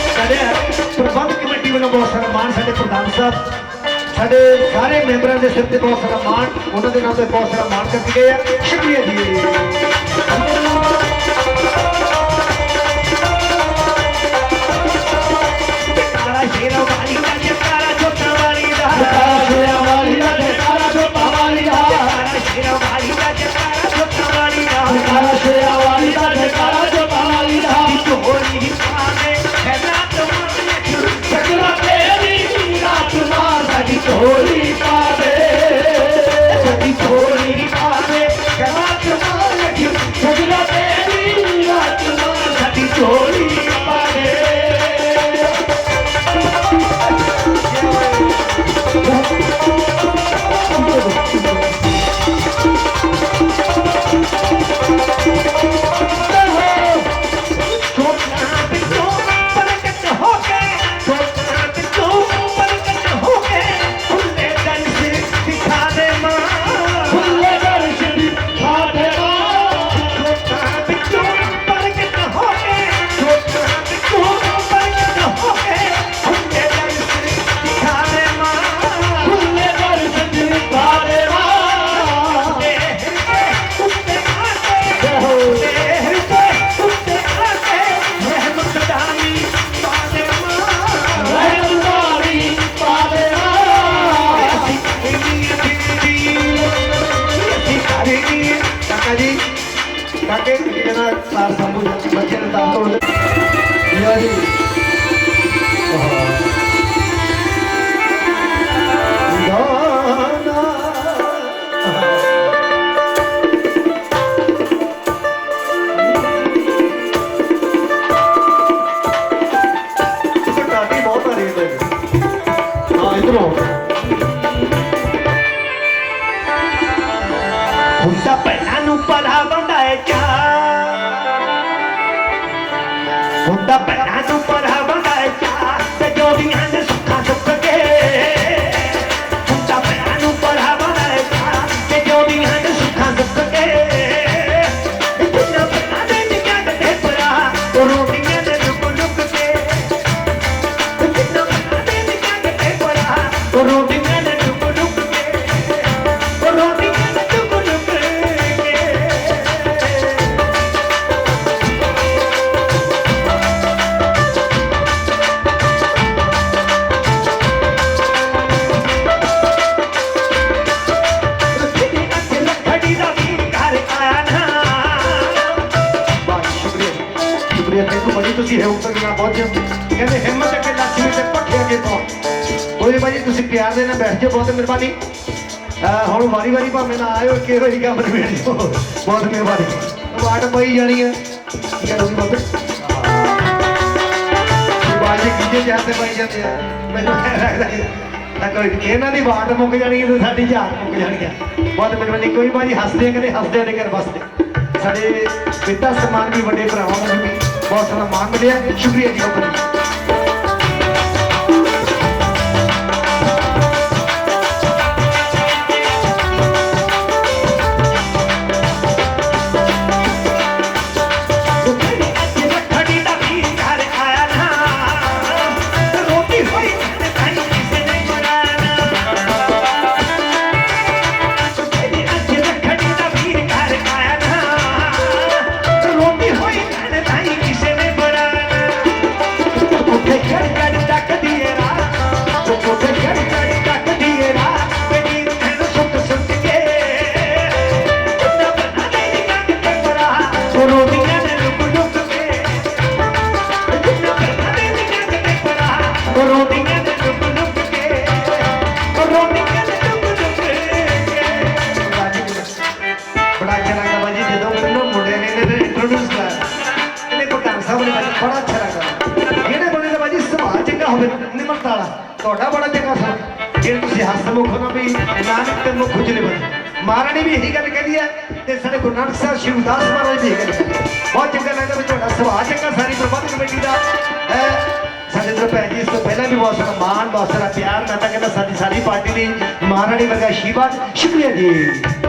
प्रबंध कमेटी वालों बहुत सारा मान साढ़े प्रधान साहब साढ़े सारे मैंबरों के सिर से बहुत सारा मान उन्होंने नाम से बहुत सारा मान करके गए हैं शुक्रिया जी जयकारा शेरा वाली का जयकारा जोता वाली का जयकारा शेरा वाली का जयकारा जोता वाली का जयकारा शेरा वाली का जयकारा जोता वाली का जयकारा शेरा वाली का जयकारा जोता वाली का ढोली पावे है रात मां सगरा तेरी रात मां साडी ढोली पावे साडी ढोली पावे है रात मां सगरा तेरी रात मां साडी ढोली पावे ਹੁੰਦਾ ਭੈਣਾਂ ਨੂੰ ਪਰਾ ਵੰਡਾਏ ਚਾ ਹੁੰਦਾ ਭੈਣਾਂ ਨੂੰ ਪਰਾ ਵੰਡਾਏ ਚਾ ਤੇ ਜੋੜੀਆਂ ਦੇ ਸੁੱਖਾਂ ਸੁੱਖ ਕੇ ਹੁੰਦਾ ਭੈਣਾਂ ਨੂੰ ਪਰਾ ਵੰਡਾਏ ਚਾ ਤੇ ਜੋੜੀਆਂ ਦੇ ਸੁੱਖਾਂ ਸੁੱਖ ਕੇ ਜਿੰਨਾ ਭੈਣਾਂ ਦੇ ਨਿੱਕਾ ਤੇ ਪਰਾ ਉਹ ਰੋਟੀਆਂ ਦੇ ਲੁਕ ਲੁਕ ਕੇ ਜਿੰਨਾ ਭੈਣਾਂ ਦੇ ਨਿੱਕਾ ਤੇ ਪਰਾ ਉਹ ਰੋਟੀਆਂ ਦੇ ਲੁਕ ਲੁਕ ਕੇ ਉਹ ਰੋਟੀਆਂ ਦੇ ਲੁਕ ਲੁਕ ਕੇ शुक्रिया देखो भाजी तुसी हिम्मत के नाल पहुंचे कहते हिम्मत अगे लक्ष्मी ते पट्ठे अगे पहुंच कोई भाजी तुसी प्यार दे नाल बैठ जाओ बहुत मेहरबानी हुण वारी वारी भावें ना आयो कि होई काम निबेड़ जाओ बहुत मेहरबानी वाट पई जानी है ठीक है तुसी बाबे बाजी कीजे जाते पई जाते हैं मैनूं लगदा कोई इन्हां दी वाट मुक जानी है तो साडी जान मुक जानी है बहुत मेहरबानी कोई भाजी हसदे कदे हसदे ने घर बसदे साडे पिता समान भी बड़े भरावां नूं भी बहुत सारा मान मिलिया शुक्रिया जी बहुत ਬੜਾ ਅੱਛਾ ਲੱਗਦਾ ਜਿਹੜੇ ਬੰਦੇ ਦਾ ਬਾਜੀ ਸੁਭਾਅ ਚੰਗਾ ਹੋਵੇ ਨਿਮਰਤਾ ਵਾਲਾ ਤੁਹਾਡਾ ਬੜਾ ਚੰਗਾ ਸੁਭਾਅ ਜੇ ਤੁਸੀਂ ਹੱਸਮੁਖ ਹੋ ਨਾ ਵੀ ਨਾਨਕ ਤੇ ਮੁਖ ਉਜਲੇ ਬਣੇ ਮਹਾਰਾਣੀ ਵੀ ਇਹੀ ਗੱਲ ਕਹਿੰਦੀ ਹੈ ਤੇ ਸਾਡੇ ਗੁਰੂ ਨਾਨਕ ਸਾਹਿਬ ਸ਼੍ਰੀ ਉਦਾਸ ਮਹਾਰਾਜ ਵੀ ਇਹੀ ਗੱਲ ਕਹਿੰਦੇ ਬਹੁਤ ਚੰਗਾ ਲੱਗਦਾ ਵੀ ਤੁਹਾਡਾ ਸੁਭਾਅ ਚੰਗਾ ਸਾਰੀ ਪ੍ਰਬੰਧ ਕਮੇਟੀ ਦਾ ਸਾਡੇ ਤੋਂ ਭੈਣ ਜੀ ਇਸ ਤੋਂ ਪਹਿਲਾਂ ਵੀ ਬਹੁਤ ਸਾਰਾ ਮਾਣ ਬਹੁਤ ਸਾਰਾ ਪਿਆਰ ਮੈਂ ਤਾਂ ਕਹਿੰਦਾ ਸਾਡੀ ਸਾਰੀ ਪਾਰਟੀ ਦੀ ਮਹਾਰਾਣੀ ਵਰਗਾ ਆਸ਼ੀਰਵਾਦ ਸ਼ੁਕਰੀਆ ਜੀ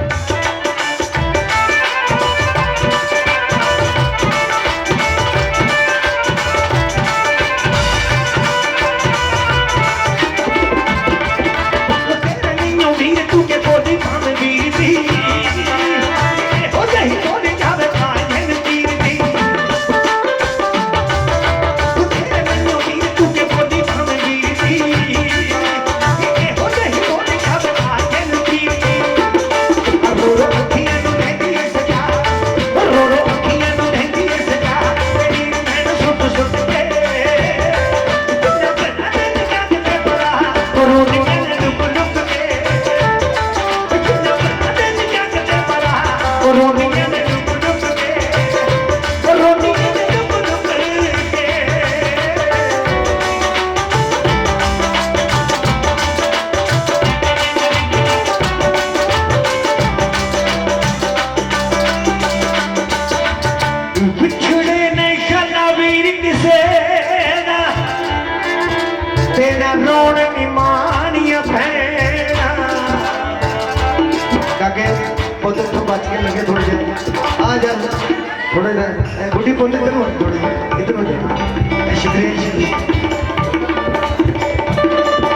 गुड्डी बोलते इधर हो थोड़ी इधर हो जाए शुक्रिया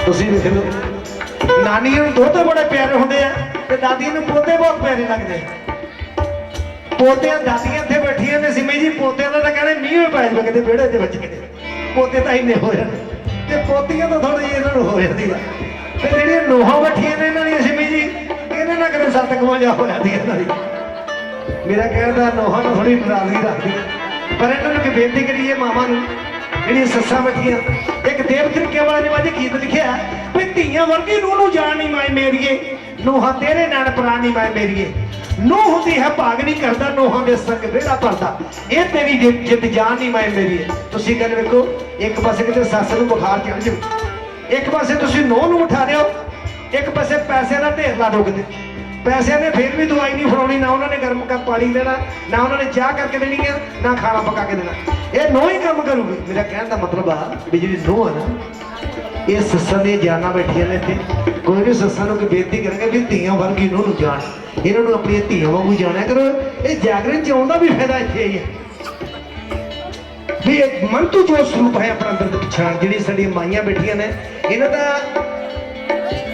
ਤੁਸੀਂ ਵੇਖ ਲਓ ਨਾਨੀ ਨੂੰ ਦੋਤੇ ਬੜੇ ਪਿਆਰੇ ਹੁੰਦੇ ਆ ਤੇ ਦਾਦੀ ਨੂੰ ਪੋਤੇ ਬਹੁਤ ਪਿਆਰੇ ਲੱਗਦੇ ਪੋਤਿਆਂ ਦਾਦੀਆਂ ਇੱਥੇ ਬੈਠੀਆਂ ਨੇ ਸਿਮੇ ਜੀ ਪੋਤਿਆਂ ਦਾ ਤਾਂ ਕਹਿੰਦੇ ਮੀਂਹ ਹੋਏ ਪੈ ਜਾਵੇ ਕਿਤੇ ਵਿਹੜੇ ਦੇ ਵਿੱਚ ਕਿਤੇ ਪੋਤੇ ਤਾਂ ਇੰਨੇ ਹੋ ਜਾਣ ਤੇ ਪੋਤੀਆਂ ਤਾਂ ਥੋੜੀ ਜਿਹੀ ਇਹਨਾਂ ਨੂੰ ਹੋ ਜਾਂਦੀ ਆ ਤੇ ਜਿਹੜੀਆਂ ਨੋਹਾਂ ਬੈਠੀਆਂ ਨੇ ਇਹਨਾਂ ਦੀਆਂ ਸਿਮੇ ਜੀ ਇਹਨਾਂ ਨਾਲ ਕਦੇ 7-51 ਹੋ ਜਾਂਦੀ ਇਹਨਾਂ ਦੀ ਮੇਰਾ ਕਹਿੰਦਾ ਨੋਹਾਂ ਨੂੰ ਥੋੜੀ ਨਾਰਾਜ਼ਗੀ ਰੱਖਦੀ ਪਰ ਇਹਨਾਂ ਨੂੰ ਕਿ ਬੇਨਤੀ ਕਰੀਏ ਮਾਵਾਂ ਨੂੰ ਜਿਹੜੀਆਂ ਸੱਸਾਂ ਬੈਠੀਆਂ ਇੱਕ ਦੇਵ ਤਰੀਕੇ ਵਾਲਾ ਨੇ ਵਾਜੇ ਗੀਤ ਲਿਖਿਆ ਵੀ ਧੀਆਂ ਵਰਗੀ ਨੂੰ ਜਾਣ ਨਹੀਂ ਮਾਏ ਮੇਰੀਏ ਨੋਹਾਂ ਤੇਰੇ ਨਾਲ ਪ੍ਰਾਣੀ ਮਾਏ ਮੇਰੀਏ ਨੂੰਹ ਹੁੰਦੀ ਹੈ ਭਾਗ ਨਹੀਂ ਕਰਦਾ ਨੋਹਾਂ ਦੇ ਸੰਗ ਵਿਹੜਾ ਭਰਦਾ ਇਹ ਤੇਰੀ ਜਿੱਦ ਜਾਨ ਨਹੀਂ ਮਾਏ ਮੇਰੀਏ ਤੁਸੀਂ ਗੱਲ ਵੇਖੋ ਇੱਕ ਪਾਸੇ ਕਿਤੇ ਸੱਸ ਨੂੰ ਬੁਖਾਰ ਚੜ ਜਾਊ ਇੱਕ ਪਾਸੇ ਤੁਸੀਂ ਨੂੰਹ ਨੂੰ ਉਠਾ ਦਿਓ ਇੱਕ ਪਾਸੇ ਪੈਸੇ ਦਾ ਢੇਰ ਲਾ ਦੋ ਕਿਤੇ ਪੈਸਿਆਂ ਨੇ ਫਿਰ ਵੀ ਦਵਾਈ ਨਹੀਂ ਫੜਾਉਣੀ ਨਾ ਉਹਨਾਂ ਨੇ ਗਰਮ ਕਰ ਪਾਣੀ ਦੇਣਾ ਨਾ ਉਹਨਾਂ ਨੇ ਚਾਹ ਕਰਕੇ ਦੇਣੀ ਆ ਨਾ ਖਾਣਾ ਪਕਾ ਕੇ ਦੇਣਾ ਇਹ ਨੋਹ ਹੀ ਕੰਮ ਕਰੂਗੀ ਮੇਰਾ ਕਹਿਣ ਦਾ ਮਤਲਬ ਆ ਵੀ ਜਿਹੜੀ ਨੋਹ ਆ ਨਾ ਇਹ ਸੱਸਾਂ ਦੀਆਂ ਜਾਨਾਂ ਬੈਠੀਆਂ ਨੇ ਇੱਥੇ ਕੋਈ ਵੀ ਸੱਸਾਂ ਨੂੰ ਕੋਈ ਬੇਨਤੀ ਕਰਾਂਗੇ ਵੀ ਧੀਆਂ ਵਰਗੀ ਨੂੰ ਜਾਣ ਇਹਨਾਂ ਨੂੰ ਆਪਣੀਆਂ ਧੀਆਂ ਵਾਂਗੂ ਜਾਣਿਆ ਕਰੋ ਇਹ ਜਾਗਰਣ ਚ ਆਉਣ ਦਾ ਵੀ ਫਾਇਦਾ ਇੱਥੇ ਹੀ ਹੈ ਵੀ ਇੱਕ ਮਨ ਤੋਂ ਜੋ ਸਰੂਪ ਹੈ ਆਪਣਾ ਅੰਦਰ ਦੀ ਪਛਾਣ ਜਿਹੜੀ ਸਾਡੀਆਂ ਮਾਈਆਂ ਬੈਠੀਆਂ ਨੇ ਇਹਨਾਂ ਦਾ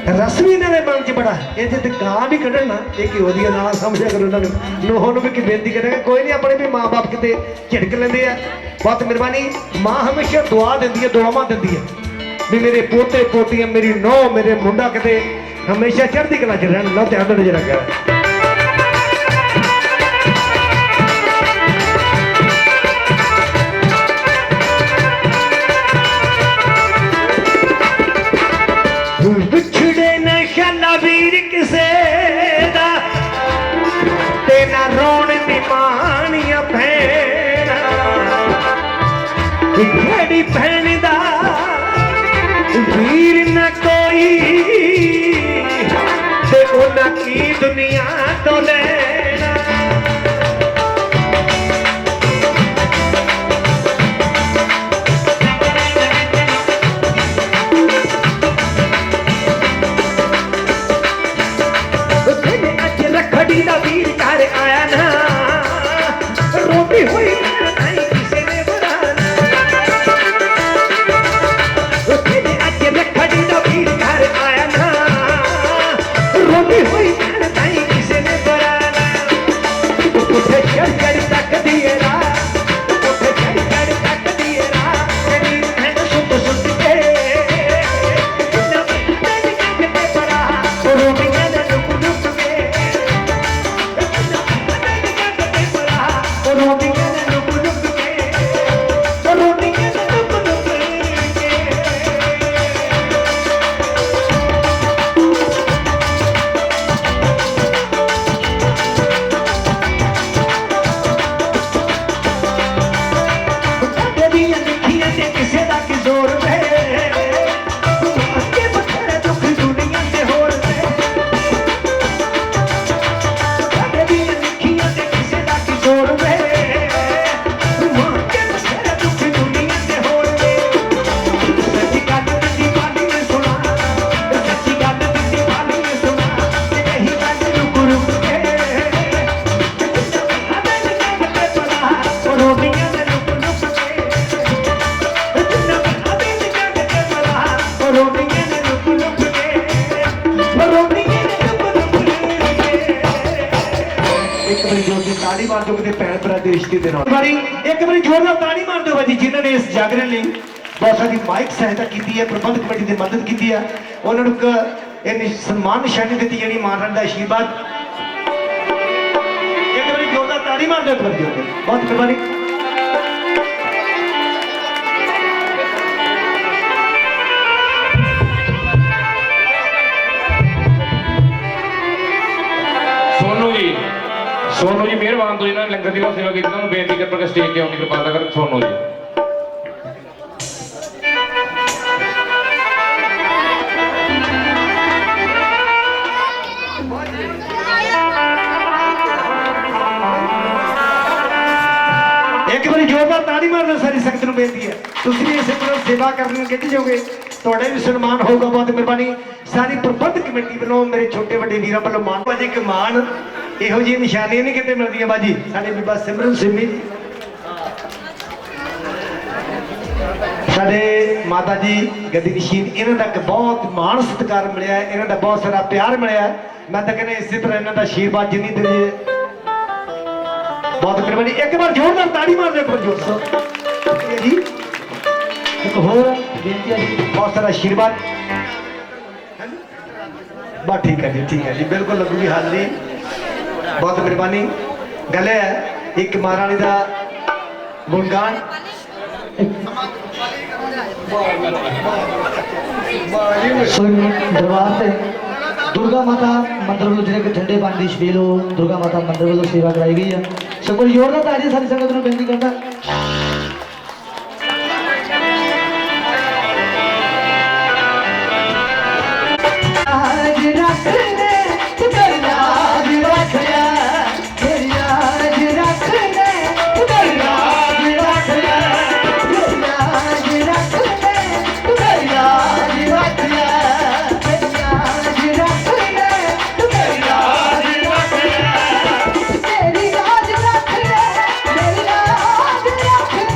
ਰਸਮੀ ਇਹਨਾਂ ਦੇ ਮਨ ਚ ਬੜਾ ਇਹ ਜੇ ਗਾਂ ਵੀ ਕੱਢਣ ਨਾ ਇਹ ਕਿ ਉਹਦੀਆਂ ਨਾਲ ਸਮਝਿਆ ਕਰੋ ਇਹਨਾਂ ਨੂੰ ਨੋਹਾਂ ਨੂੰ ਵੀ ਕਿ ਬੇਨਤੀ ਕਰਾਂਗੇ ਕੋਈ ਨਹੀਂ ਆਪਣੇ ਵੀ ਮਾਂ-ਬਾਪ ਕਿਤੇ ਝਿੜਕ ਲੈਂਦੇ ਆ ਬਹੁਤ ਮਿਹਰਬਾਨੀ ਮਾਂ ਹਮੇਸ਼ਾ ਦੁਆ ਦਿੰਦੀ ਹੈ ਦੁਆਵਾਂ ਦਿੰਦੀ ਹੈ ਵੀ ਮੇਰੇ ਪੋਤੇ ਪੋਤੀਆਂ ਮੇਰੀ ਨੌਂ ਮੇਰੇ ਮੁੰਡਾ ਕਿਤੇ ਹਮੇਸ਼ਾ ਚੜ੍ਹਦੀ ਕਲਾ ਚ ਰਹਿਣ ਨਾ ਧਿਆਨ ਨਾਲ ਜਰਾ ਕਰ ਵੀਰ ਕਿਸੇ ਦਾ ਤੇ ਨਾ ਰੋਣ ਦੀ ਮਾਣੀਆਂ ਭੈਣਾ ਕਿਹੜੀ ਭੈਣ ਦਾ ਵੀਰ ਨਾ ਕੋਈ ਤੇ ਉਹਨਾਂ ਕੀ ਦੁਨੀਆ ਤੋਂ ਲੈਣਾ ਰੱਖੜੀ ਦਾ ਵੀਰ ਘਰ ਆਇਆ ਨਾ ਰੋਟੀ ਹੋਈ ਨਹੀਂ ਕਿਸੇ ਨੇ ਬੁਲਾਣਾ ਅੱਜ ਰੱਖੜੀ ਦਾ ਵੀਰ ਘਰ ਆਇਆ ਨਾ ਰੋਟੀ ਹੋਈ ਨਹੀਂ ਕਿਸੇ ਨੇ ਬੁਲਾਣਾ ਸਨਮਾਨਯੋਗ ਦੇ ਭੈਣ ਭਰਾ ਦੇ ਰਿਸ਼ਤੇ ਦੇ ਨਾਲ ਵਾਰੀ ਇੱਕ ਵਾਰੀ ਜ਼ੋਰਦਾਰ ਤਾੜੀ ਮਾਰ ਦਿਓ ਬਾਜੀ ਜਿਨ੍ਹਾਂ ਨੇ ਇਸ ਜਾਗਰਣ ਲਈ ਬਹੁਤ ਸਾਰੀ ਮਾਈਕ ਸਹਾਇਤਾ ਕੀਤੀ ਹੈ ਪ੍ਰਬੰਧਕ ਕਮੇਟੀ ਦੀ ਮਦਦ ਕੀਤੀ ਹੈ ਉਹਨਾਂ ਨੂੰ ਇਹ ਸਨਮਾਨ ਨਿਸ਼ਾਨੀ ਦਿੱਤੀ ਜਿਹੜੀ ਮਾਰਨ ਦਾ ਆਸ਼ੀਰਵਾਦ ਇੱਕ ਵਾਰੀ ਜ਼ੋਰਦਾਰ ਤਾੜੀ ਮਾਰ ਦਿਓ ਇੱਕ ਵਾਰੀ ਬਹੁਤ ਮਿਹਰਬਾਨੀ ਸੋਨੂ ਜੀ ਮਿਹਰਬਾਨ ਤੋਂ ਇਹਨਾਂ ਨੇ ਲੰਗਰ ਦੀ ਬਹੁਤ ਸੇਵਾ ਕੀਤੀ ਉਹਨਾਂ ਨੂੰ ਬੇਨਤੀ ਕਰ ਕੇ ਸਟੇਜ ਤੇ ਆਉਣ ਦੀ ਕਿਰਪਾਲਤਾ ਕਰਨ ਸੋਨੂ ਜੀ ਇੱਕ ਵਾਰੀ ਜ਼ੋਰਦਾਰ ਤਾੜੀ ਮਾਰ ਦਿਓ ਸਾਰੀ ਸੰਗਤ ਨੂੰ ਬੇਨਤੀ ਹੈ ਤੁਸੀਂ ਵੀ ਇਸੇ ਤਰ੍ਹਾਂ ਸੇਵਾ ਕਰਨ ਨੂੰ ਖਿੱਚ ਜਾਓਗੇ ਤੁਹਾਡਾ ਵੀ ਸਨਮਾਨ ਹੋਊਗਾ ਬਹੁਤ ਮਿਹਰਬਾਨੀ ਸਾਰੀ ਪ੍ਰਬੰਧਕ ਕਮੇਟੀ ਵੱਲੋਂ ਮੇਰੇ ਛੋਟੇ ਵੱਡੇ ਵੀਰਾਂ ਵੱਲੋਂ ਮਾਣ ਬਾਜੀ ਇੱਕ ਮਾਣ ਇਹੋ ਜਿਹੀ ਨਿਸ਼ਾਨੀਆਂ ਨਹੀਂ ਕਿਤੇ ਮਿਲਦੀਆਂ ਬਾਜੀ ਸਾਡੇ ਬੀਬਾ ਸਿਮਰਨ ਸਿੰਮੀ ਜੀ ਸਾਡੇ ਮਾਤਾ ਜੀ ਗੱਦੀ ਨਸ਼ੀਨ ਇਹਨਾਂ ਦਾ ਬਹੁਤ ਮਾਣ ਸਤਿਕਾਰ ਮਿਲਿਆ ਇਹਨਾਂ ਦਾ ਬਹੁਤ ਸਾਰਾ ਪਿਆਰ ਮਿਲਿਆ ਮੈਂ ਤਾਂ ਕਹਿੰਦਾ ਇਸੇ ਤਰ੍ਹਾਂ ਇਹਨਾਂ ਦਾ ਆਸ਼ੀਰਵਾਦ ਜਿੰਨੀ ਦੇਰ ਬਹੁਤ ਮਿਹਰਬਾਨੀ ਇੱਕ ਵਾਰ ਜ਼ੋਰਦਾਰ ਤਾੜੀ ਮਾਰ ਦਿਓ ਪ੍ਰਜੋਤ ਸਾਹਿਬ ਜੀ ਇੱਕ ਹੋਰ ਬੇਨਤੀ ਹੈ ਜੀ ਬਹੁਤ ਸਾਰਾ ਆਸ਼ੀਰਵਾਦ ਬਸ ਠੀਕ ਹੈ ਜੀ ਬਿਲਕੁਲ ਲੱਗੂਗੀ ਹਾਜ਼ਰੀ ਬਹੁਤ ਮਿਹਰਬਾਨੀ ਗੱਲ ਹੈ ਇੱਕ ਮਹਾਰਾਣੀ ਦਾ ਗੁਣਗਾਨ दरबार से दुर्गा माता मंदिर वालों जिले के ठंडे पानी की छबील हो दुर्गा माता मंदिर वालों सेवा कराई गई है सब कोई जोरदार ताली सारी संगत को बेनती करता तेरी लाज रख ले मेरी लाज रख ले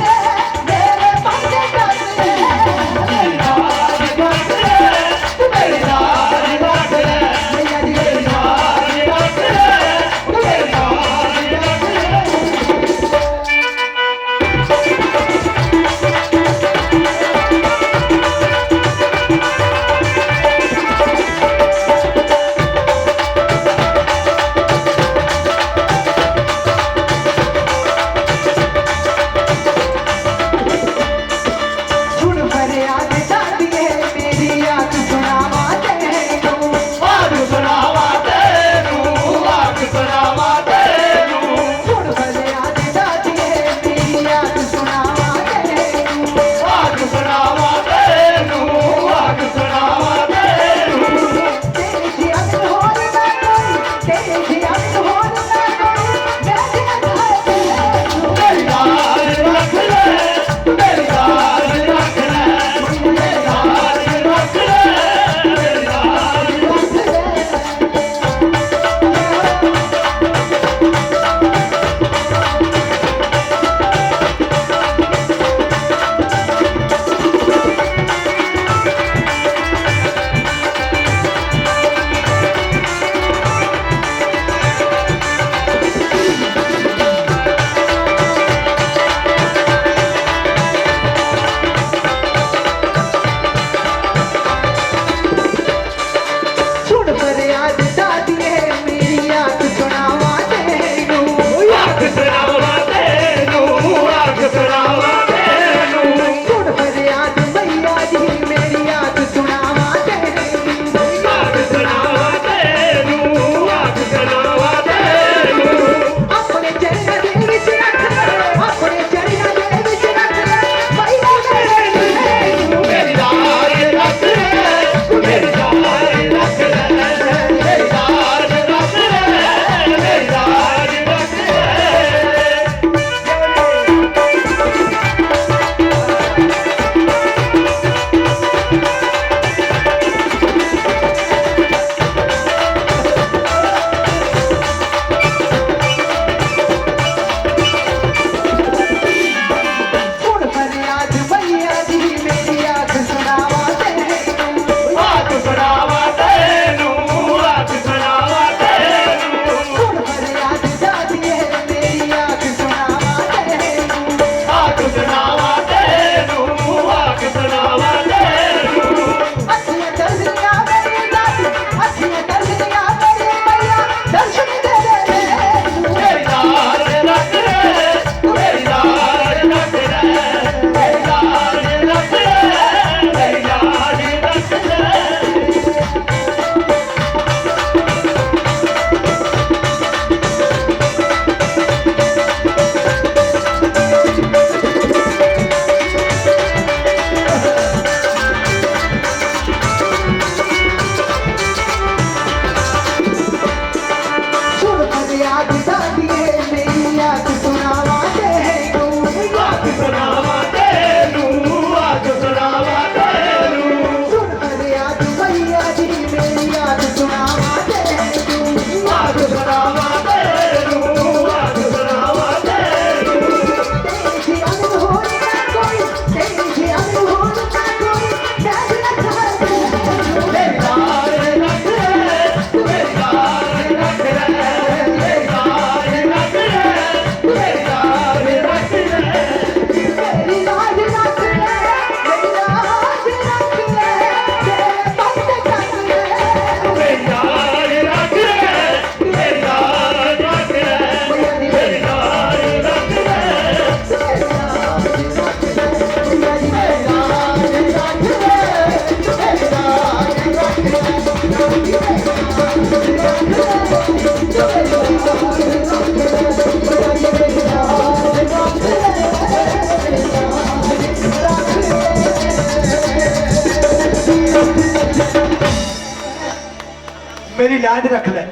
मेरी लाज रख ले।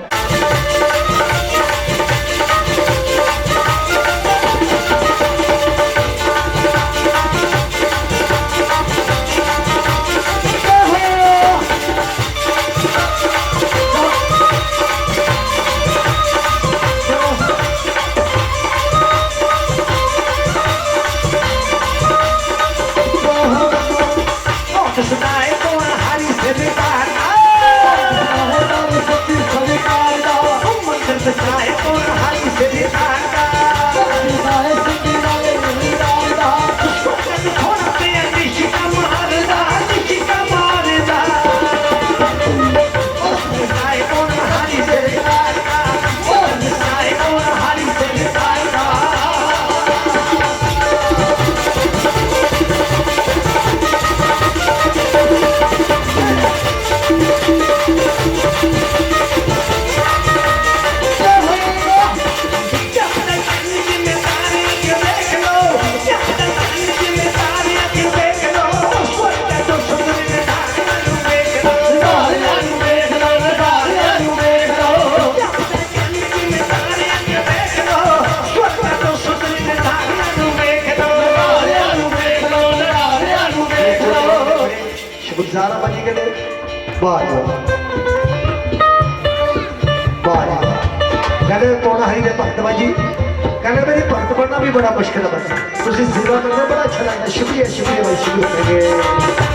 सुनाए कौन हरी से बेकार मंदिर सुनाए कौन हरी से बेकार थोड़ा पे निशी का मारदा सुनाए कौन हरी से बेकार सुनाए कौन हरी से बेकार गुजारा बनी के कहते कौन हरी ने भगत भाजी कहते मेरी भगत बनना भी बड़ा मुश्किल है बस तुम सेवा करना बड़ा अच्छा लगता। शुक्रिया शुक्रिया भाई शुक्रिया।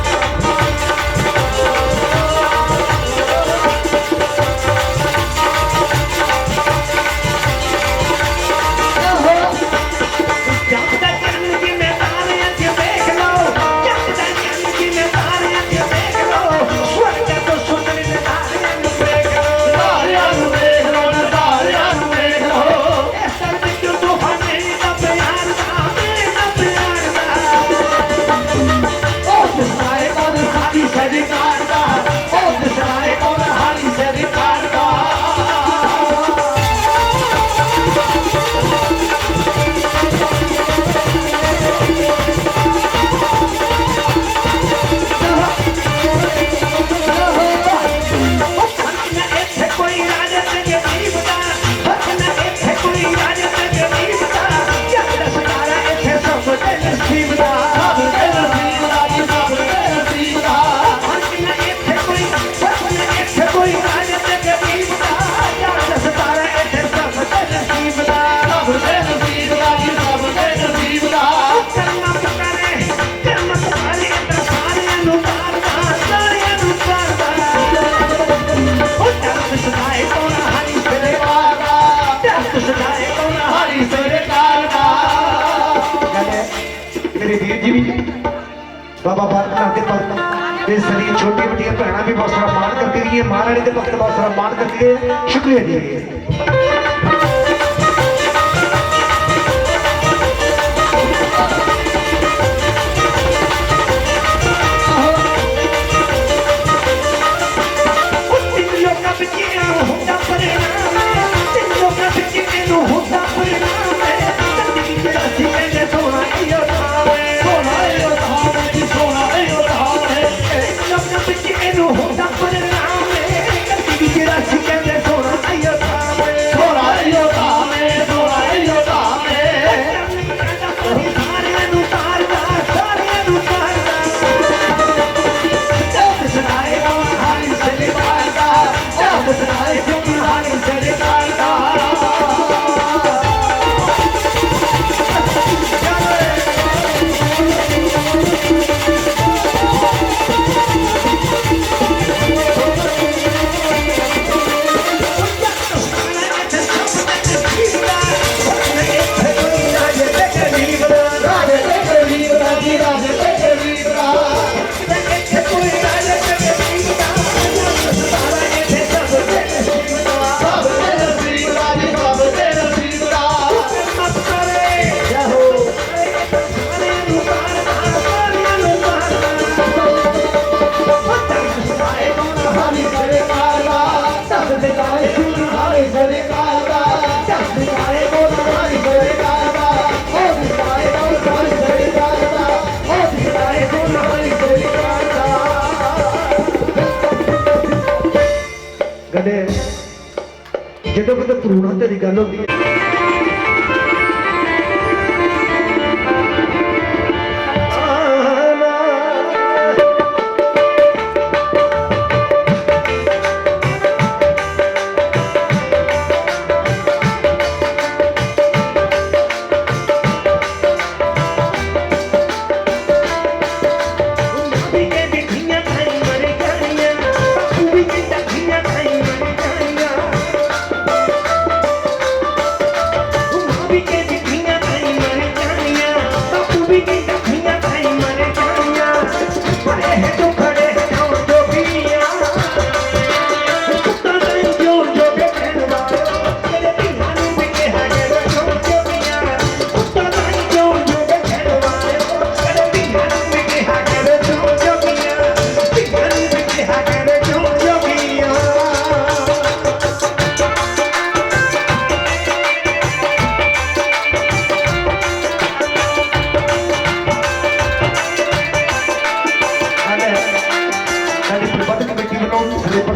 बाबा बालकनाथ के भक्त ये सारी छोटी बड़ी भैन भी बहुत सारा मान करके गई है। महारानी के भक्त बहुत सारा मान करके गए। शुक्रिया जी। ਬਜ਼ੁਰਗ ਤੇ ਭਰੂਣ ਹੱਤੇ ਦੀ ਗੱਲ ਹੁੰਦੀ ਹੈ।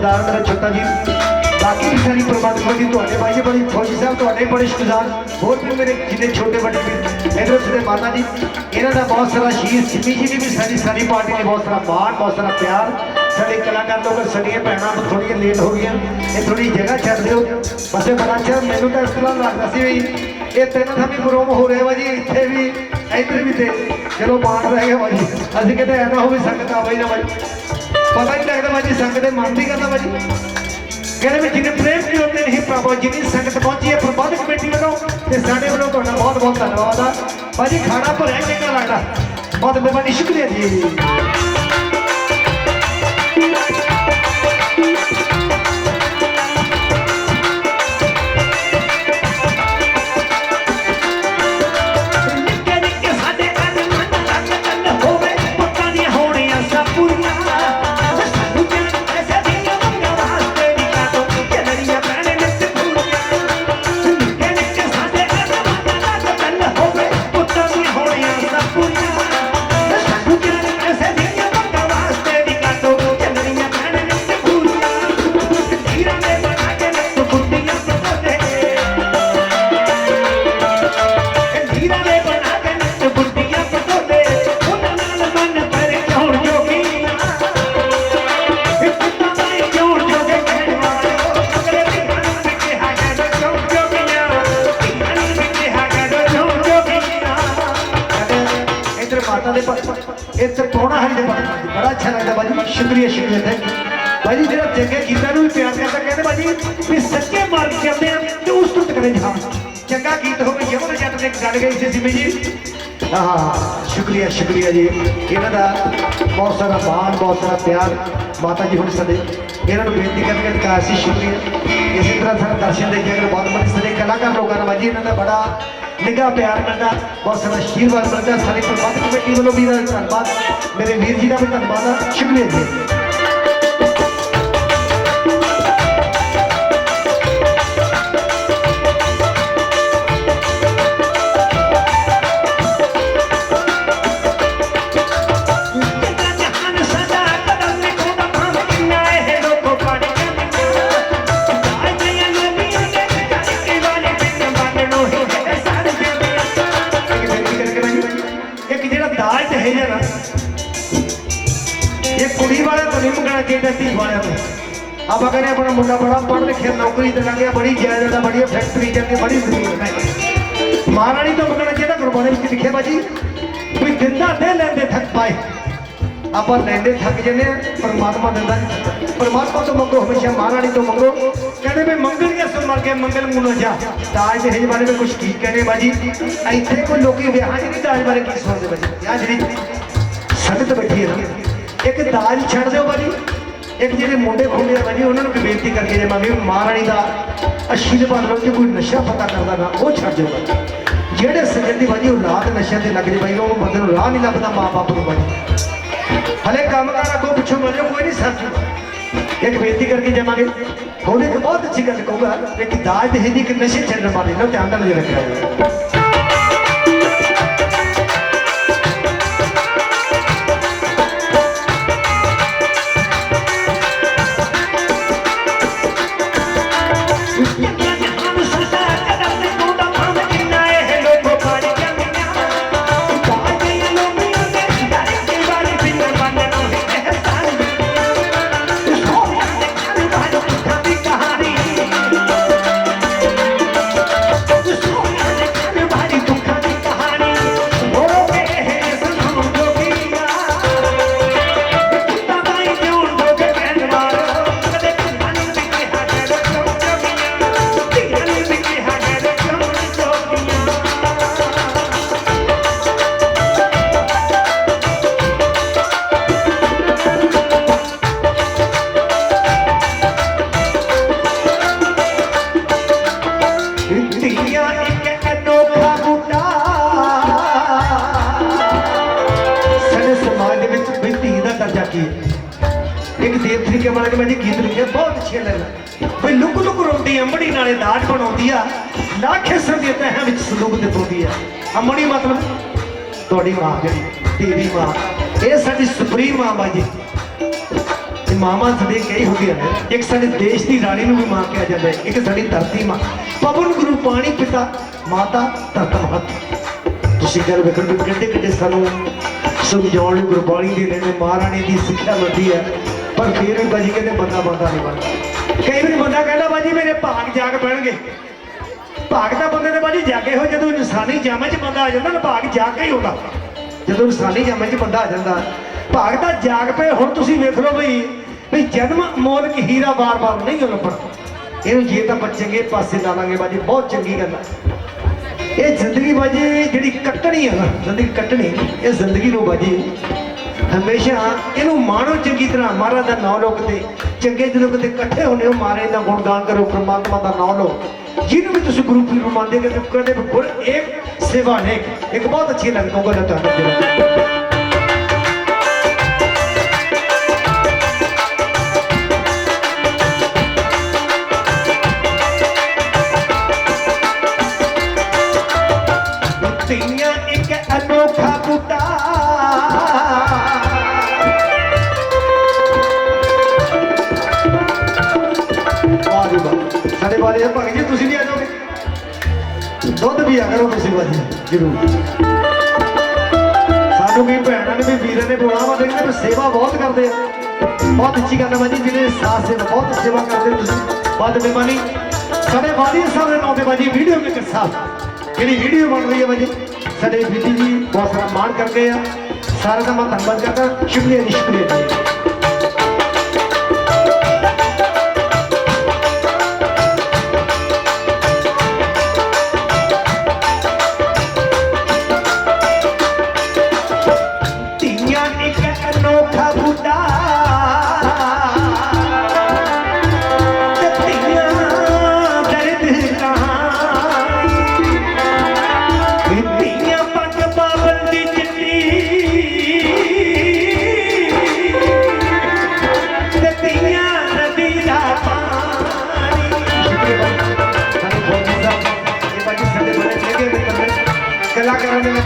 ਸਰਦਾਰ ਮੇਰਾ ਛੋਟਾ ਜੀ ਬਾਕੀ ਵੀ ਸਾਰੀ ਪ੍ਰਬੰਧਕ ਕਮੇਟੀ ਤੁਹਾਡੇ ਭਾਈ ਬੜੀ ਫੌਜੀ ਸਾਹਿਬ ਤੁਹਾਡੇ ਬੜੇ ਸ਼ੁਕਰਾਨ ਹੋਰ ਵੀ ਮੇਰੇ ਜਿੰਨੇ ਛੋਟੇ ਵੱਡੇ ਇਧਰ ਸਿਰੇ ਮਾਤਾ ਜੀ ਇਹਨਾਂ ਦਾ ਬਹੁਤ ਸਾਰਾ ਸ਼ੀਰ ਸਿਮੀ ਜੀ ਦੀ ਵੀ ਸਾਰੀ ਪਾਰਟੀ ਨੇ ਬਹੁਤ ਸਾਰਾ ਮਾਣ ਬਹੁਤ ਸਾਰਾ ਪਿਆਰ ਸਾਡੇ ਕਲਾਕਾਰ ਲੋਕ ਸਾਡੀਆਂ ਭੈਣਾਂ ਥੋੜ੍ਹੀਆਂ ਲੇਟ ਹੋ ਗਈਆਂ ਇਹ ਥੋੜੀ ਜਗ੍ਹਾ ਛੱਡ ਦਿਓ ਬਸੇ ਬੜਾ ਚਿਰ ਮੈਨੂੰ ਤਾਂ ਇਸ ਤਰ੍ਹਾਂ ਲੱਗਦਾ ਸੀ ਵੀ ਇਹ ਤਿੰਨ ਥਾਂ ਪ੍ਰੋਗਰਾਮ ਹੋ ਰਿਹਾ ਵਾ ਜੀ ਇੱਥੇ ਵੀ ਇੱਧਰ ਵੀ ਤੇ ਚਲੋ ਮਾਣ ਰਹਿ ਗਿਆ ਵਾ ਜੀ ਅਸੀਂ ਕਿਤੇ ਐਨਾ ਹੋਵੇ ਸੰਗਤ ਆਵੇ ਨਾ ਵਾ पता नहीं लगता भाजी संगत मन नहीं करता भाजी कहते भी जिन्हें प्रेम की होते नहीं प्रभु जिन्नी संगत पहुंची है प्रबंधक कमेटी वालों ते साडे वालों तुहाडा बहुत बहुत धन्यवाद है भाजी खाना भरिया चंगा लगता बहुत मेहरबानी शुक्रिया जी बड़ा अच्छा लगता भाजी शुक्रिया शुक्रिया थैंक यू भाजी जो चंगे गीतों भी प्यार करता कहते भाजी भी सच्चे मार्ग चलते हैं तो उस तुरंत करें हाँ चंगा गीत हो गई यमुना जट ने गल गई सी सिमी जी हाँ शुक्रिया शुक्रिया जी इन्हों का बहुत सारा मान बहुत सारा प्यार माता जी हम सदे इन्होंने बेनती करके अधिकार से शुक्रिया इसी तरह सारा दर्शन देखिए अगर बहुत बड़े सारे कलाकार लोगों का भाजी इन्हों का बड़ा निगाह प्यार मिलता बहुत सारा आशीर्वाद मिलता सारी प्रबंधक कमेटी वालों भी धन्यवाद मेरे वीर जी का भी धन्यवाद शुक्रिया जी आप कहने अपना मुंडा बड़ा पढ़ लिखे नौकरी तो लग गया बड़ी जायदाद बड़ी फैक्ट्री जाके बड़ी जमीन है महारानी तो मंगना चाहिए गुरबाणी में लिखे भाजी कोई दिंदा दे लेंदे थक पाए आप लेंदे थक जाने परमात्मा दिंदा परमात्मा तो मंगो हमेशा महारानी तो मंगो कहते भी मंगल या सुन मर के मंगल मुनो जा दाज दहेज बारे में कुछ ठीक कहने भाजी इतने कोई लोग ब्याह नहीं दाज बारे की सुनते भाजी यहाँ जी संगत बैठी है ना एक दाज छड़ दो भाजी एक जो मुंडे खुले भाजी उन्होंने बेनती करके जे मैं महारानी का आशीर्वाद लो जो कोई नशा पता करता ना वो छड़ जाओगा जेडे सजन की भाजी औलाद नशे से लग जाए भाई वो बंद राह नहीं लगता माँ बाप को भाजी हले काम कर अगो पिछों मिल जाओ कोई नहीं सर एक बेनती करके जावे होने की बहुत अच्छी गल कहूँगा लेकिन दाज दहेज एक नशे चलने वाले ना ध्यान नहीं रखा समाज के विच भी धी का दर्जा की है। एक देव तरीके वाला कि मैं जी गीत लिखे बहुत अच्छे लगे भाई लुक लुक रोंदी अमड़ी नाले दाज बनाउंदी आ लाखे संगे तह विच संदूक ते पाउंदी आ अमड़ी मतलब तुहाडी मां जिहड़ी तेरी मां ये साडी सुप्रीम मां बाजी ते मामा साडे कई होंदियां ने एक साडे देश की रानी नूं भी मां कहा जाता है एक साडी धरती मां पवन गुरु पानी पिता माता धरत महत तुसीं गल वेखो भी किड्डे किड्डे सानूं समझाउण लई गुरबाणी दे रहे ने महाराणी की सिक्ख्या मिलती है पर फिर भी बाजी कहते बंदा बंदा नहीं बनता कई बार बंदा कहता बाजी मेरे भाग जाग पैणगे भाग तो बंदे ने बाजी जागे हो जो इंसानी जामे च बंदा आ जाता ना भाग जाग ही होता जो इंसानी जामे च बंदा आ जाता भाग तो जाग पे हुण तुसीं वेख लो बई भी जन्म मोलक हीरा बार बार नहीं लभदा इहनूं जे तां चंगे पासे ला लांगे बाजी बहुत चंगी गल है ये जिंदगी बाजी जिहड़ी कट्टनी है ना जिंदगी कट्टनी ये जिंदगी नूं बाजी हमेशा इनू माणो चंगी तरह महाराज का नाम लो कि चंगे जो कि कट्ठे होने महाराज का गुणगान करो परमात्मा का नाम लो जिन्हों भी तुम गुरु पीर मानते कहते गुर एक सेवा ने एक बहुत अच्छी लगता होगा एक अनोखा बूटा साढ़े बारे भाई जी तुम भी आ जाओगे दुध भी आ करो तुम भाजी जरूर सानू भी भैन ने भी वीर ने बुलावा वा देखते सेवा बहुत करते हैं बहुत अच्छी गल है भाजी जिन्हें साथ सेवा बहुत सेवा करते हैं बाद मेहमानी साढ़े वाली साहब के नाम से भाजी वीडियो मेकर साहब जी वीडियो बन रही है भाजी साढ़े बीती जी बहुत सारा मान कर गए हैं सारे का मैं धन्यवाद करता शुक्रिया जी शुक्रिया जी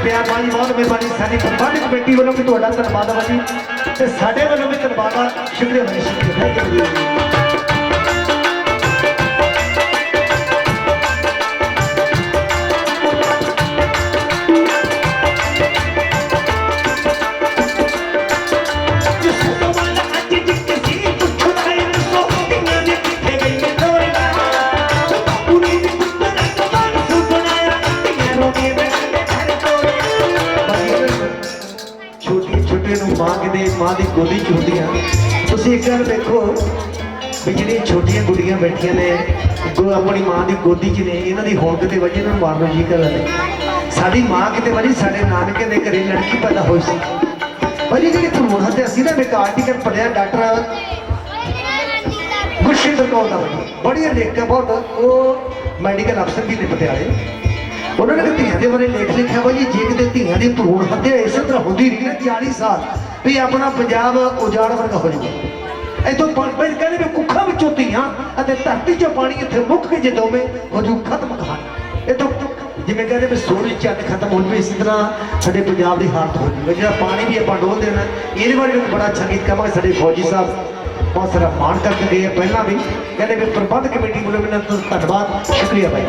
प्यार भाजी बहुत मेहरबानी सारी प्रबंधक कमेटी वालों भी तुहाडा धन्यवाद भाजी ते साडे वालों भी धन्यवाद शुक्रिया भाजी शुक्रिया मां की गोदी च होंदियां तुसीं एक गल देखो भी जिहड़ियां छोटियां गुड़ियां बैठियां ने अपनी मां की गोदी च ने इन्हां दी होंद की वजह इन्हां नूं मारनो जी कर रहे साडी मां किते भाजी साडे नानके दे घरे लड़की पैदा होई सी भाजी जिहड़ी भ्रूण हत्या सी ना मैं आर्टिकल पढ़िया डॉक्टर गुरशिंदर कौर दा बड़ी लेख बहुत वो मैडिकल अफसर भी ने पटियाले उन्होंने धियां के बारे लेख लिखा भाजी जे किते धियां की भ्रूण हत्या इस तरह होती रही ना 40 साल भी अपना पंजाब उजाड़ वर्गा हो जाए इतों कहते भी कुखा विचों धियां धरती चो पानी इतने मुक के जो दोवें हो जू खत्म कहानी ये तो जिमें कहते भी सूरज चंद खत्म हो जाए इस तरह साढ़े पंजाब की हालत हो जाए जो पानी भी आप डोल देना ये बारे बड़ा अच्छा गीत कहेंगे साढ़े फौजी साहब बहुत सारा मान करके गए पहला भी कहते भी प्रबंध कमेटी वालों भी धन्यवाद शुक्रिया भाई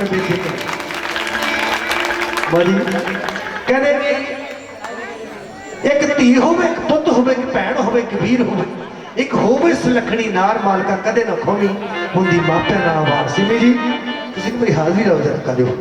मैं बेनती कर बाजी कहते भी एक धी होवे एक पुੱਤ होवे एक भैन होवे एक वीर होवे एक होवे सुलखणी नार मालका कदे ना खोवी हुंदी मापिਆਂ ਨਾਲ ਆਵਾਜ਼ ਸਿਮੀ ਜੀ ਤੁਸੀਂ ਕੋਈ ਹਾਜ਼ਰੀ ਲਾਓ ਜਰਾ ਕਰ ਦਿਓ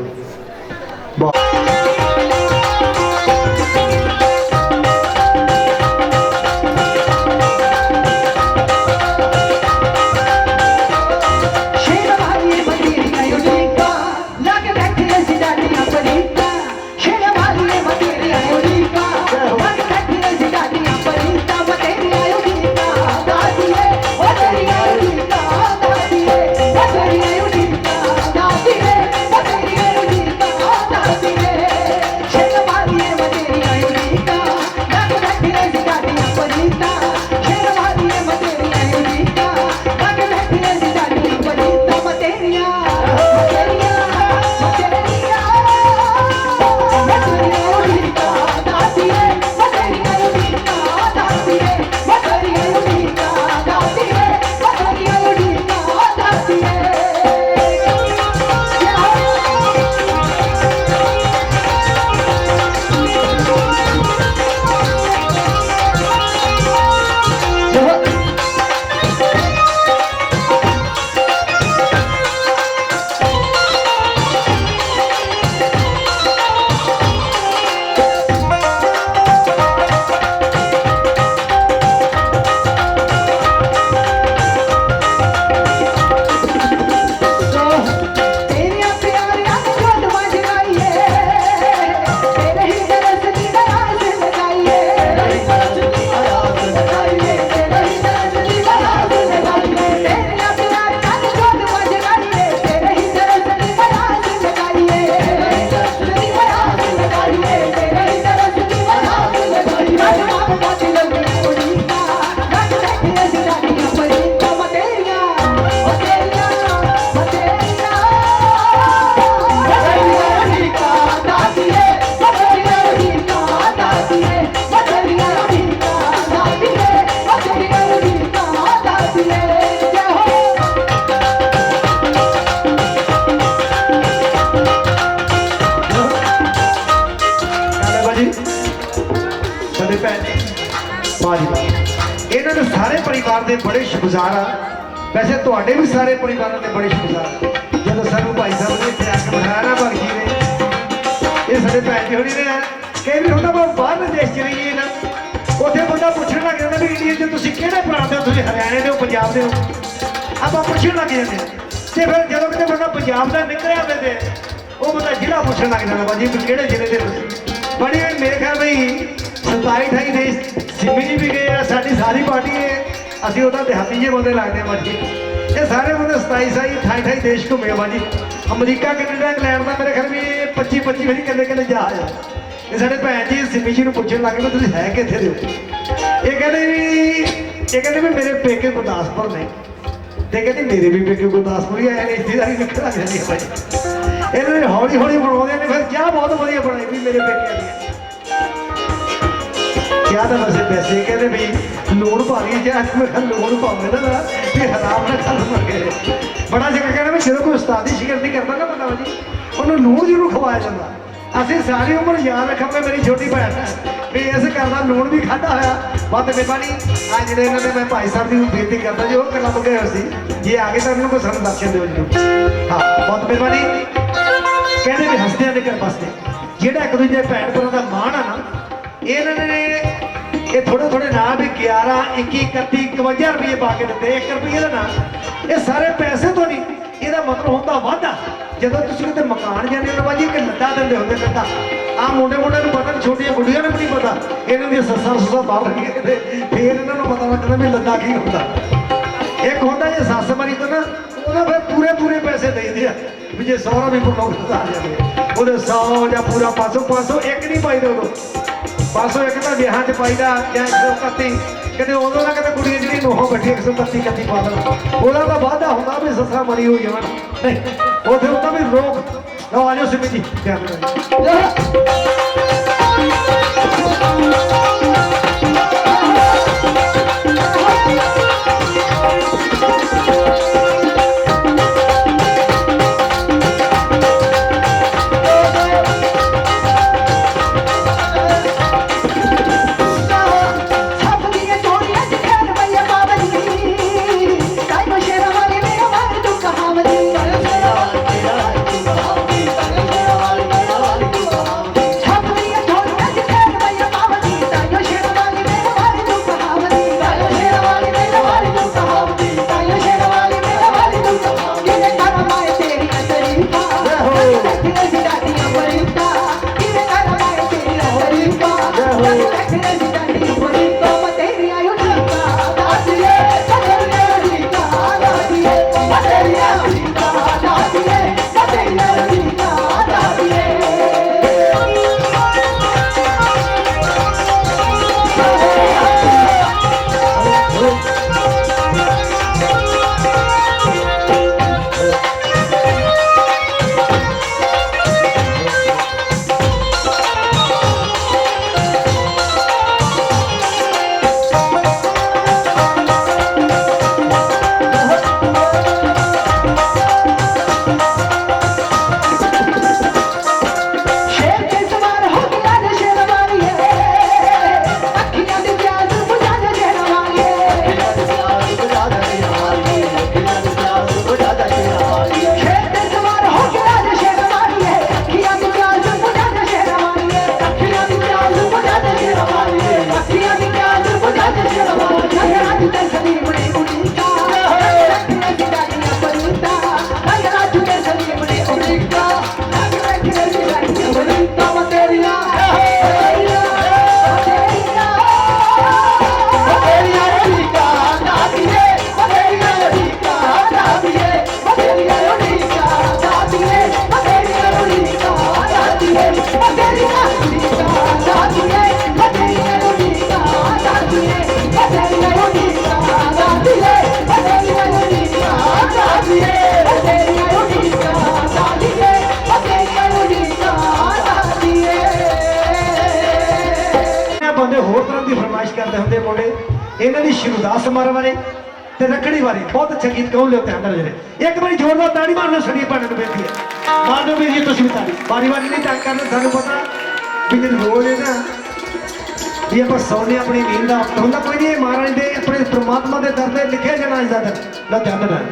इन्होंने सारे परिवार के बड़े शुक्रगुजार हाँ वैसे थोड़े भी सारे परिवारों के बड़े शुक्रगुजार जो सू भाई साहब ने इतने आके बिठाया ना भगजी ने ये सारे भैन जी होनी ने कई बार होंगे बाहर देश च रहिए ना उत्थे बंदा पूछने लग जाता भी इंडिया जो कि प्रांत हो हरियाणे के हो पंजाब के हो आप पूछने लग जाते तो फिर जो कि बंदा पंजाब का निकलिया आते वो बंदा जिला पूछने लग जाता भाजी भी किहड़े जिले के बड़ी मेरे ख्याल भाई 27-28 देश सिमी जी भी गए साड़ी सारी पार्टी है असं वह देहाती जे बंदे लगते हैं बाजी ये सारे बंदे 27-28 देश घूमे बाजी अमरीका कैनेडा इंग्लैंड का मेरे ख्याल भी 25 वारी कहते जहाज ये साढ़े भैन जी सिमी जी को पूछने लग गए तुम है कितने दो ये कहते भी मेरे पेके गुरदासपुर ने तो कहते मेरे भी पेके गुरदासपुर ही आए रिश्तेदारी निकल लग जाती है भाई इन्होंने हौली हौली बनाते फिर क्या बहुत वधिया बनाई भी मेरे पेके क्या तो वैसे पैसे कहते भाई लोन पा रही है मैं लोन पावे ना भी हराम ना खत्म हो गए बड़ा जगह कहना भी सिर्फ कोई उस्तादी शिकर नहीं करता ना बंदा जी उन्होंने लूण जरूर खवाया जाता असं सारी उम्र याद रखा मेरी छोटी भैन भी इस घर का लूण भी खाधा होया बद मेहरबानी आज जो इन्होंने मैं भाई साहब की बेनती करता जो गल गए हो जे आगे तो इन्होंने कोई सानू दर्शन दो जी हाँ बहुत मेहरबानी कहते भी हसदे ने घर बसते जोड़ा एक दूजे भैन भरा का मान है ना इन्होंने ये थोड़े थोड़े ना भी 11, 21, 31, 52 रुपये पा के देते 1 रुपये का ना ये सारे पैसे तो नहीं यदा मतलब होता वाधा जो तुम कितने मकान जाने भाजी एक लद्दा देंगे होंगे लद्दा आ मुंडे मुंडे पता छोटिया बुढ़िया ने भी नहीं पता इन्होंने सस्सा सुसा बाहर रखिए फिर इन्होंने पता लगता भी लद्दा की होता एक होता जो सस मरी तो ना वो फिर पूरे पूरे पैसे दे दिया भी जो 100 भी लोग आ जाए वो 100 या पूरा 500 एक नहीं पाई दो 501 तो विआह च पाईदा या 131 कहते उदों ना कहते कुड़ियां जी नोह बैठी 131 पा दो वह तो वाधा होंगे भी ससा मरी हो जाए नहीं उसे होता भी रोक लो आ जाओ सिमी जी ਇਹਨਾਂ ਦੀ ਸ਼ਿਵਦਾਸ ਸਮਾਰੋਹ ਬਾਰੇ ਤੇ ਰੱਖੜੀ ਬਾਰੇ ਬਹੁਤ ਅੱਛਾ ਗੀਤ ਕਹੋ ਲਿਓ ਧਿਆਨ ਨਾਲ ਜਿਹੜੇ ਇੱਕ ਵਾਰੀ ਜ਼ੋਰਦਾਰ ਤਾੜੀ ਮਾਰਨਾ ਸੜੀ ਭੈਣਾਂ ਨੂੰ ਬੇਨਤੀ ਹੈ ਮਾਰੋ ਵੀਰ ਜੀ ਤੁਸੀਂ ਵੀ ਤਾੜੀ ਵਾਰੀ ਵਾਰੀ ਨਹੀਂ ਤੰਗ ਕਰਨਾ ਸਾਨੂੰ ਪਤਾ ਵੀ ਜੇ ਰੋਜ਼ ਹੈ ਨਾ ਵੀ ਆਪਾਂ ਸੌਣੇ ਆਪਣੀ ਨੀਂਦ ਦਾ ਹੁੰਦਾ ਕੋਈ ਨਹੀਂ ਮਹਾਰਾਜ ਦੇ ਆਪਣੇ ਪ੍ਰਮਾਤਮਾ ਦੇ ਦਰ ਤੇ ਲਿਖਿਆ ਜਾਣਾ ਅੱਜ ਦਾ ਦਿਨ ਲਓ ਧਿਆਨ ਨਾਲ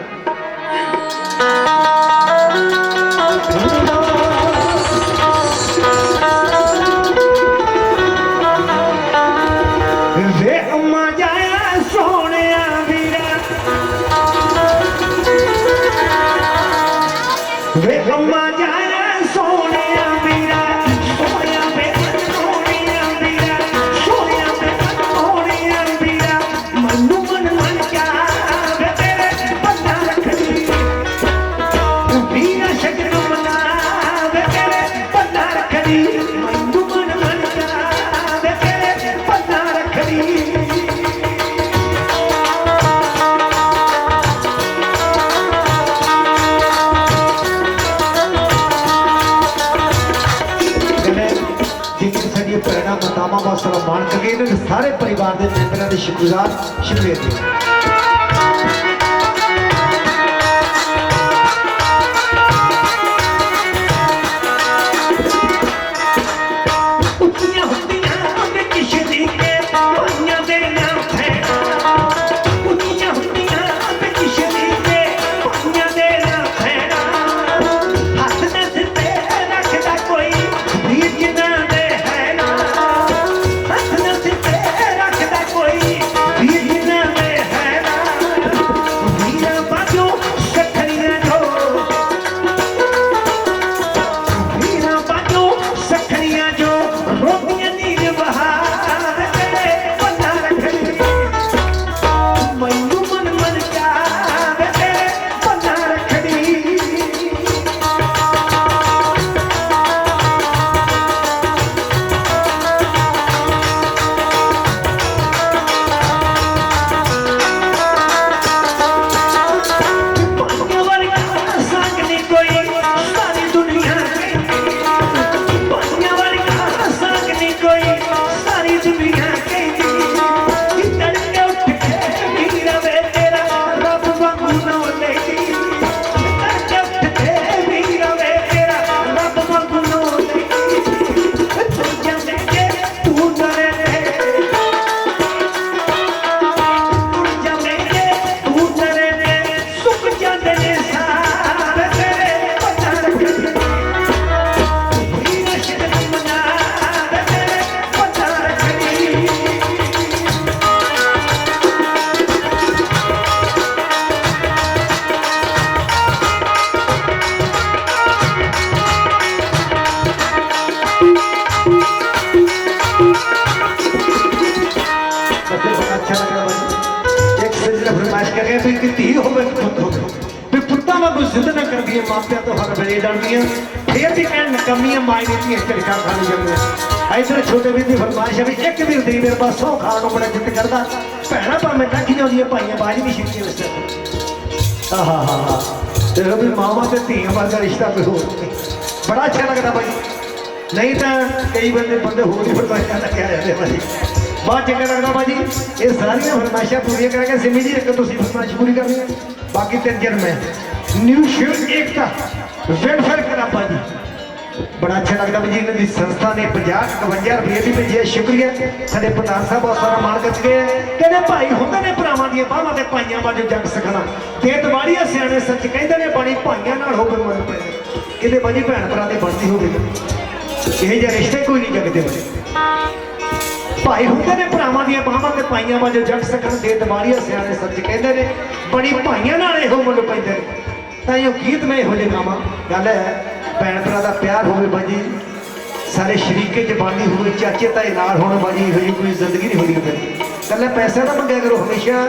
ਵੇ ਅੰਮਾ ਜਾਇਆ ਸੋਹਣਿਆ ਵੀਰਾ ਵੇ ਅੰਮਾ ਜਾਇਆ ਸੋਹਣਿਆ ਵੀਰਾ ਸੋਹਣਿਆ ਵੇ ਸੋਹਣਿਆ ਵੀਰਾ ਸੋਹਣਿਆ ਵੇ ਸੋਹਣਿਆ ਵੀਰਾ ਮਨੂ ਮਨ ਕਿਆ ਵੇ ਤੇਰੇ ਬੰਦਾ ਰੱਖਦੀ ਵੀਰਾ ਸ਼ਕਰ ਮਨਾ ਵੇ ਤੇਰੇ ਬੰਦਾ ਰੱਖਦੀ ਮਨੂ ਮਨ ਕਿਆ ਵੇ ਤੇਰੇ ਬੰਦਾ ਰੱਖਦੀ जिनकी प्रेरणा मातावां वास्ते मान करके सारे परिवार के मैंबरों के शुक्रगुजार शुक्रिया जी ਉੱਚੀਆਂ ਹੁੰਦੀਆਂ ਵੇ ਕਿਸੇ ਦੀ ਕੇ ਪਾਈਆਂ ਦੇ ਨਾਮ ਫੈੜਾ ਉੱਚੀਆਂ ਹੁੰਦੀਆਂ ਵੇ ਕਿਸੇ ਦੀ ਕੇ ਪਾਈਆਂ ਦੇ ਨਾਮ ਫੈੜਾ ਹੱਥ ਦੇ ਸਿਰ ਤੇ ਰੱਖਦਾ ਕੋਈ ਵੀਰ ਜਿਨ੍ਹਾਂ ਦੇ ਹੈ ਨਾ ਹੱਥ ਦੇ ਸਿਰ ਤੇ ਰੱਖਦਾ ਕੋਈ ਵੀਰ ਜਿਨ੍ਹਾਂ ਦੇ ਹੈ ਨਾ ਵੀਰਾਂ ਬਾਝੋਂ ਸੱਖਣੀਆਂ ਜੋ ਵੀਰਾਂ ਬਾਝੋਂ ਸੱਖਣੀਆਂ ਜੋ ਰੋਟੀਆਂ ਨੀਰ ਬਹਾਰ ਕਰੇ ਬੰਦਾ ਰੱਖਣੀ ਮੈਨੂੰ ਮਨ ਕਿਆ ਵੇ ਤੇਰੇ ਬੰਦਾ ਰੱਖਣੀ ਪਾਈਆਂ ਵਰਗਾ ਸੰਗ ਨੀ ਕੋਈ ਸਾਰੀ ਦੁਨੀਆ ਕਹਿੰਦੀ ਪਾਈਆਂ ਵਰਗਾ ਸੰਗ ਨੀ ਕੋਈ ਸਾਰੀ ਦੁਨੀਆ ਕਹਿੰਦੀ ਤੜਕੇ ਉੱਠ ਕੇ ਵੀਰਾ ਵੇ ਤੇਰਾ ਰੱਬ ਵਾਂਗੂ ਨਾ ਲੈਂਦੀ ਤੜਕੇ ਉੱਠ ਕੇ ਵੀਰਾ ਵੇ ਤੇਰਾ ਰੱਬ ਵਾਂਗੂ ਨਾ ਲੈਂਦੀ ਤੂੰ ਜਾਂਦੇ ਕੇ ਤੂੰ ਡਰੇ ਜਾਂਦੇ ਕੇ ਤੂੰ ਡਰੇ ਨੇ ਸੁੱਕ ਜਾਂਦੇ ਨੇ ਸਾਰੇ ਤੇਰੇ ਬੰਦਾ ਰੱਖਦੀ ਵੀਰਾ ਸ਼ਕਰ ਮਨਾ ਤੇਰੇ ਬੰਦਾ ਰੱਖਦੀ सबसे बड़ा अच्छा लग रहा भाई एक सिलसिला फरमाइश कर गए भी धी होवे पुੱਤ ਹੋਵੇ ਵੀ ਪੁੱਤਾਂ ਵਾਂਗੂ ਜ਼ਿੱਦ ਨਾ ਕਰਦੀਆਂ ਮਾਪਿਆਂ ਤੋਂ ਹਰ ਵੇਲੇ ਡਰਦੀਆਂ ਫੇਰ ਵੀ ਕਹਿਣ ਨਕਮੀਆਂ ਮਾਈ ਦਿੱਤੀਆਂ ਝੜਕਾਂ ਖਾਣੀ ਜਾਂਦੀਆਂ ਇਧਰ ਛੋਟੇ ਵੀਰ ਦੀ ਫਰਮਾਇਸ਼ ਹੈ ਵੀ ਇੱਕ ਵੀਰ ਦੀ ਮੇਰੇ ਪਾਸ ਸੌ ਖਾਣ ਨੂੰ ਬੜਾ ਜਿੱਦ ਕਰਦਾ ਭੈਣਾਂ ਭਾਵੇਂ ਟੱਕੀ ਜਾਂਦੀਆਂ ਭਾਈਆਂ ਬਾਜ ਵੀ ਛਿੱਕੀ ਉਸ ਤੇ ਆਹਾ ਹਾ ਤੇ ਵੀ ਮਾਵਾਂ ਤੇ ਧੀਆਂ ਵਰਗਾ ਰਿਸ਼ਤਾ ਕੋਈ ਹੋਰ ਨਹੀਂ ਬੜਾ ਅੱਛਾ ਲੱਗਦਾ ਭਾਈ ਨਹੀਂ ਤਾਂ ਕਈ ਬੰਦੇ ਹੋਰ ਹੀ ਫਰਮਾਇਸ਼ਾਂ ਲੈ ਕੇ ਆ ਜਾਂਦੇ ਭਾਈ बहुत चंगा लगता भाजी ये सारिया फरमाइशा पूरी करेंगे सिमी जी एक तुम फरमाइश पूरी करनी है बाकी 3 दिन में न्यू शिव एकता वेलफेयर क्लब भाजी बड़ा अच्छा लगता भाजी इन्होंने संस्था ने 50-52 रुपये भी भेजे शुक्रिया साढ़े प्रधान साहब बहुत सारा मान कर गए कहते भाई होंगे ने भरावां दी बाहां ते भाइयां बाजो जग सकना ते दवाड़िया सियाने सच कहते ने बड़ी भाइयां नाल हो गए मर पे किते भाजी भैन भरा ते बनती होगी यही जिहा रिश्ते कोई नहीं जगते भाई होंगे ने भरावां दी बाहां ते भाइयां बाजो जग सकन ते दवाड़िया सियाने सच कहते ने बड़ी भाइयां नाल इहो मुल पैंदे तां इहो गीत में इहो जिहा गावां गल है भैन भरा का प्यार हो भाजी सारे शरीके जबानी हो चाचे ताए नाल होना भाजी ये कोई जिंदगी नहीं होनी फिर कल पैसा ना मंगया करो हमेशा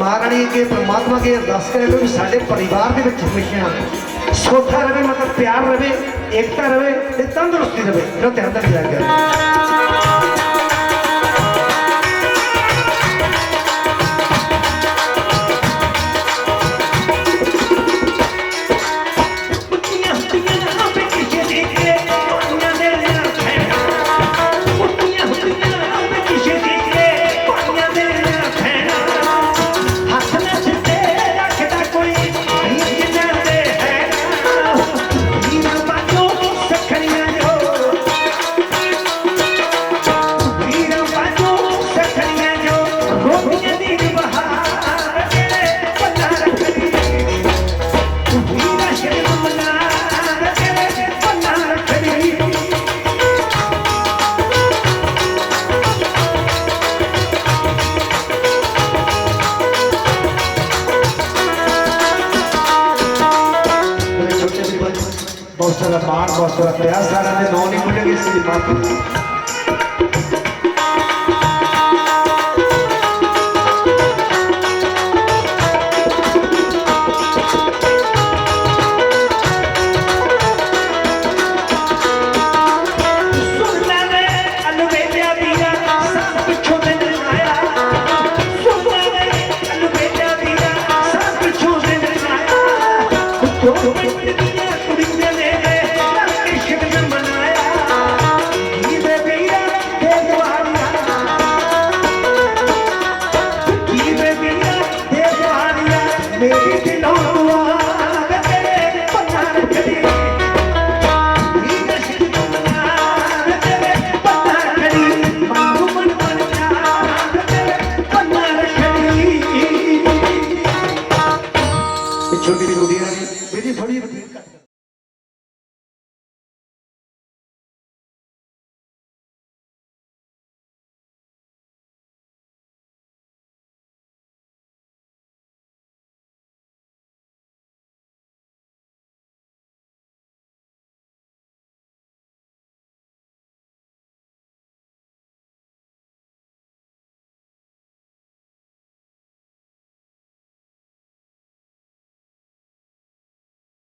महारानी के परमात्मा के अरदास करे करो साढ़े परिवार के हमेशा सौखा रहे मतलब प्यार रहे एकता रहे ते तंदुरुस्ती रहे जो ध्यान रखा गया बहुत बहुत शुक्रिया सारा ने नौ नहीं भूलेंगे इसकी बात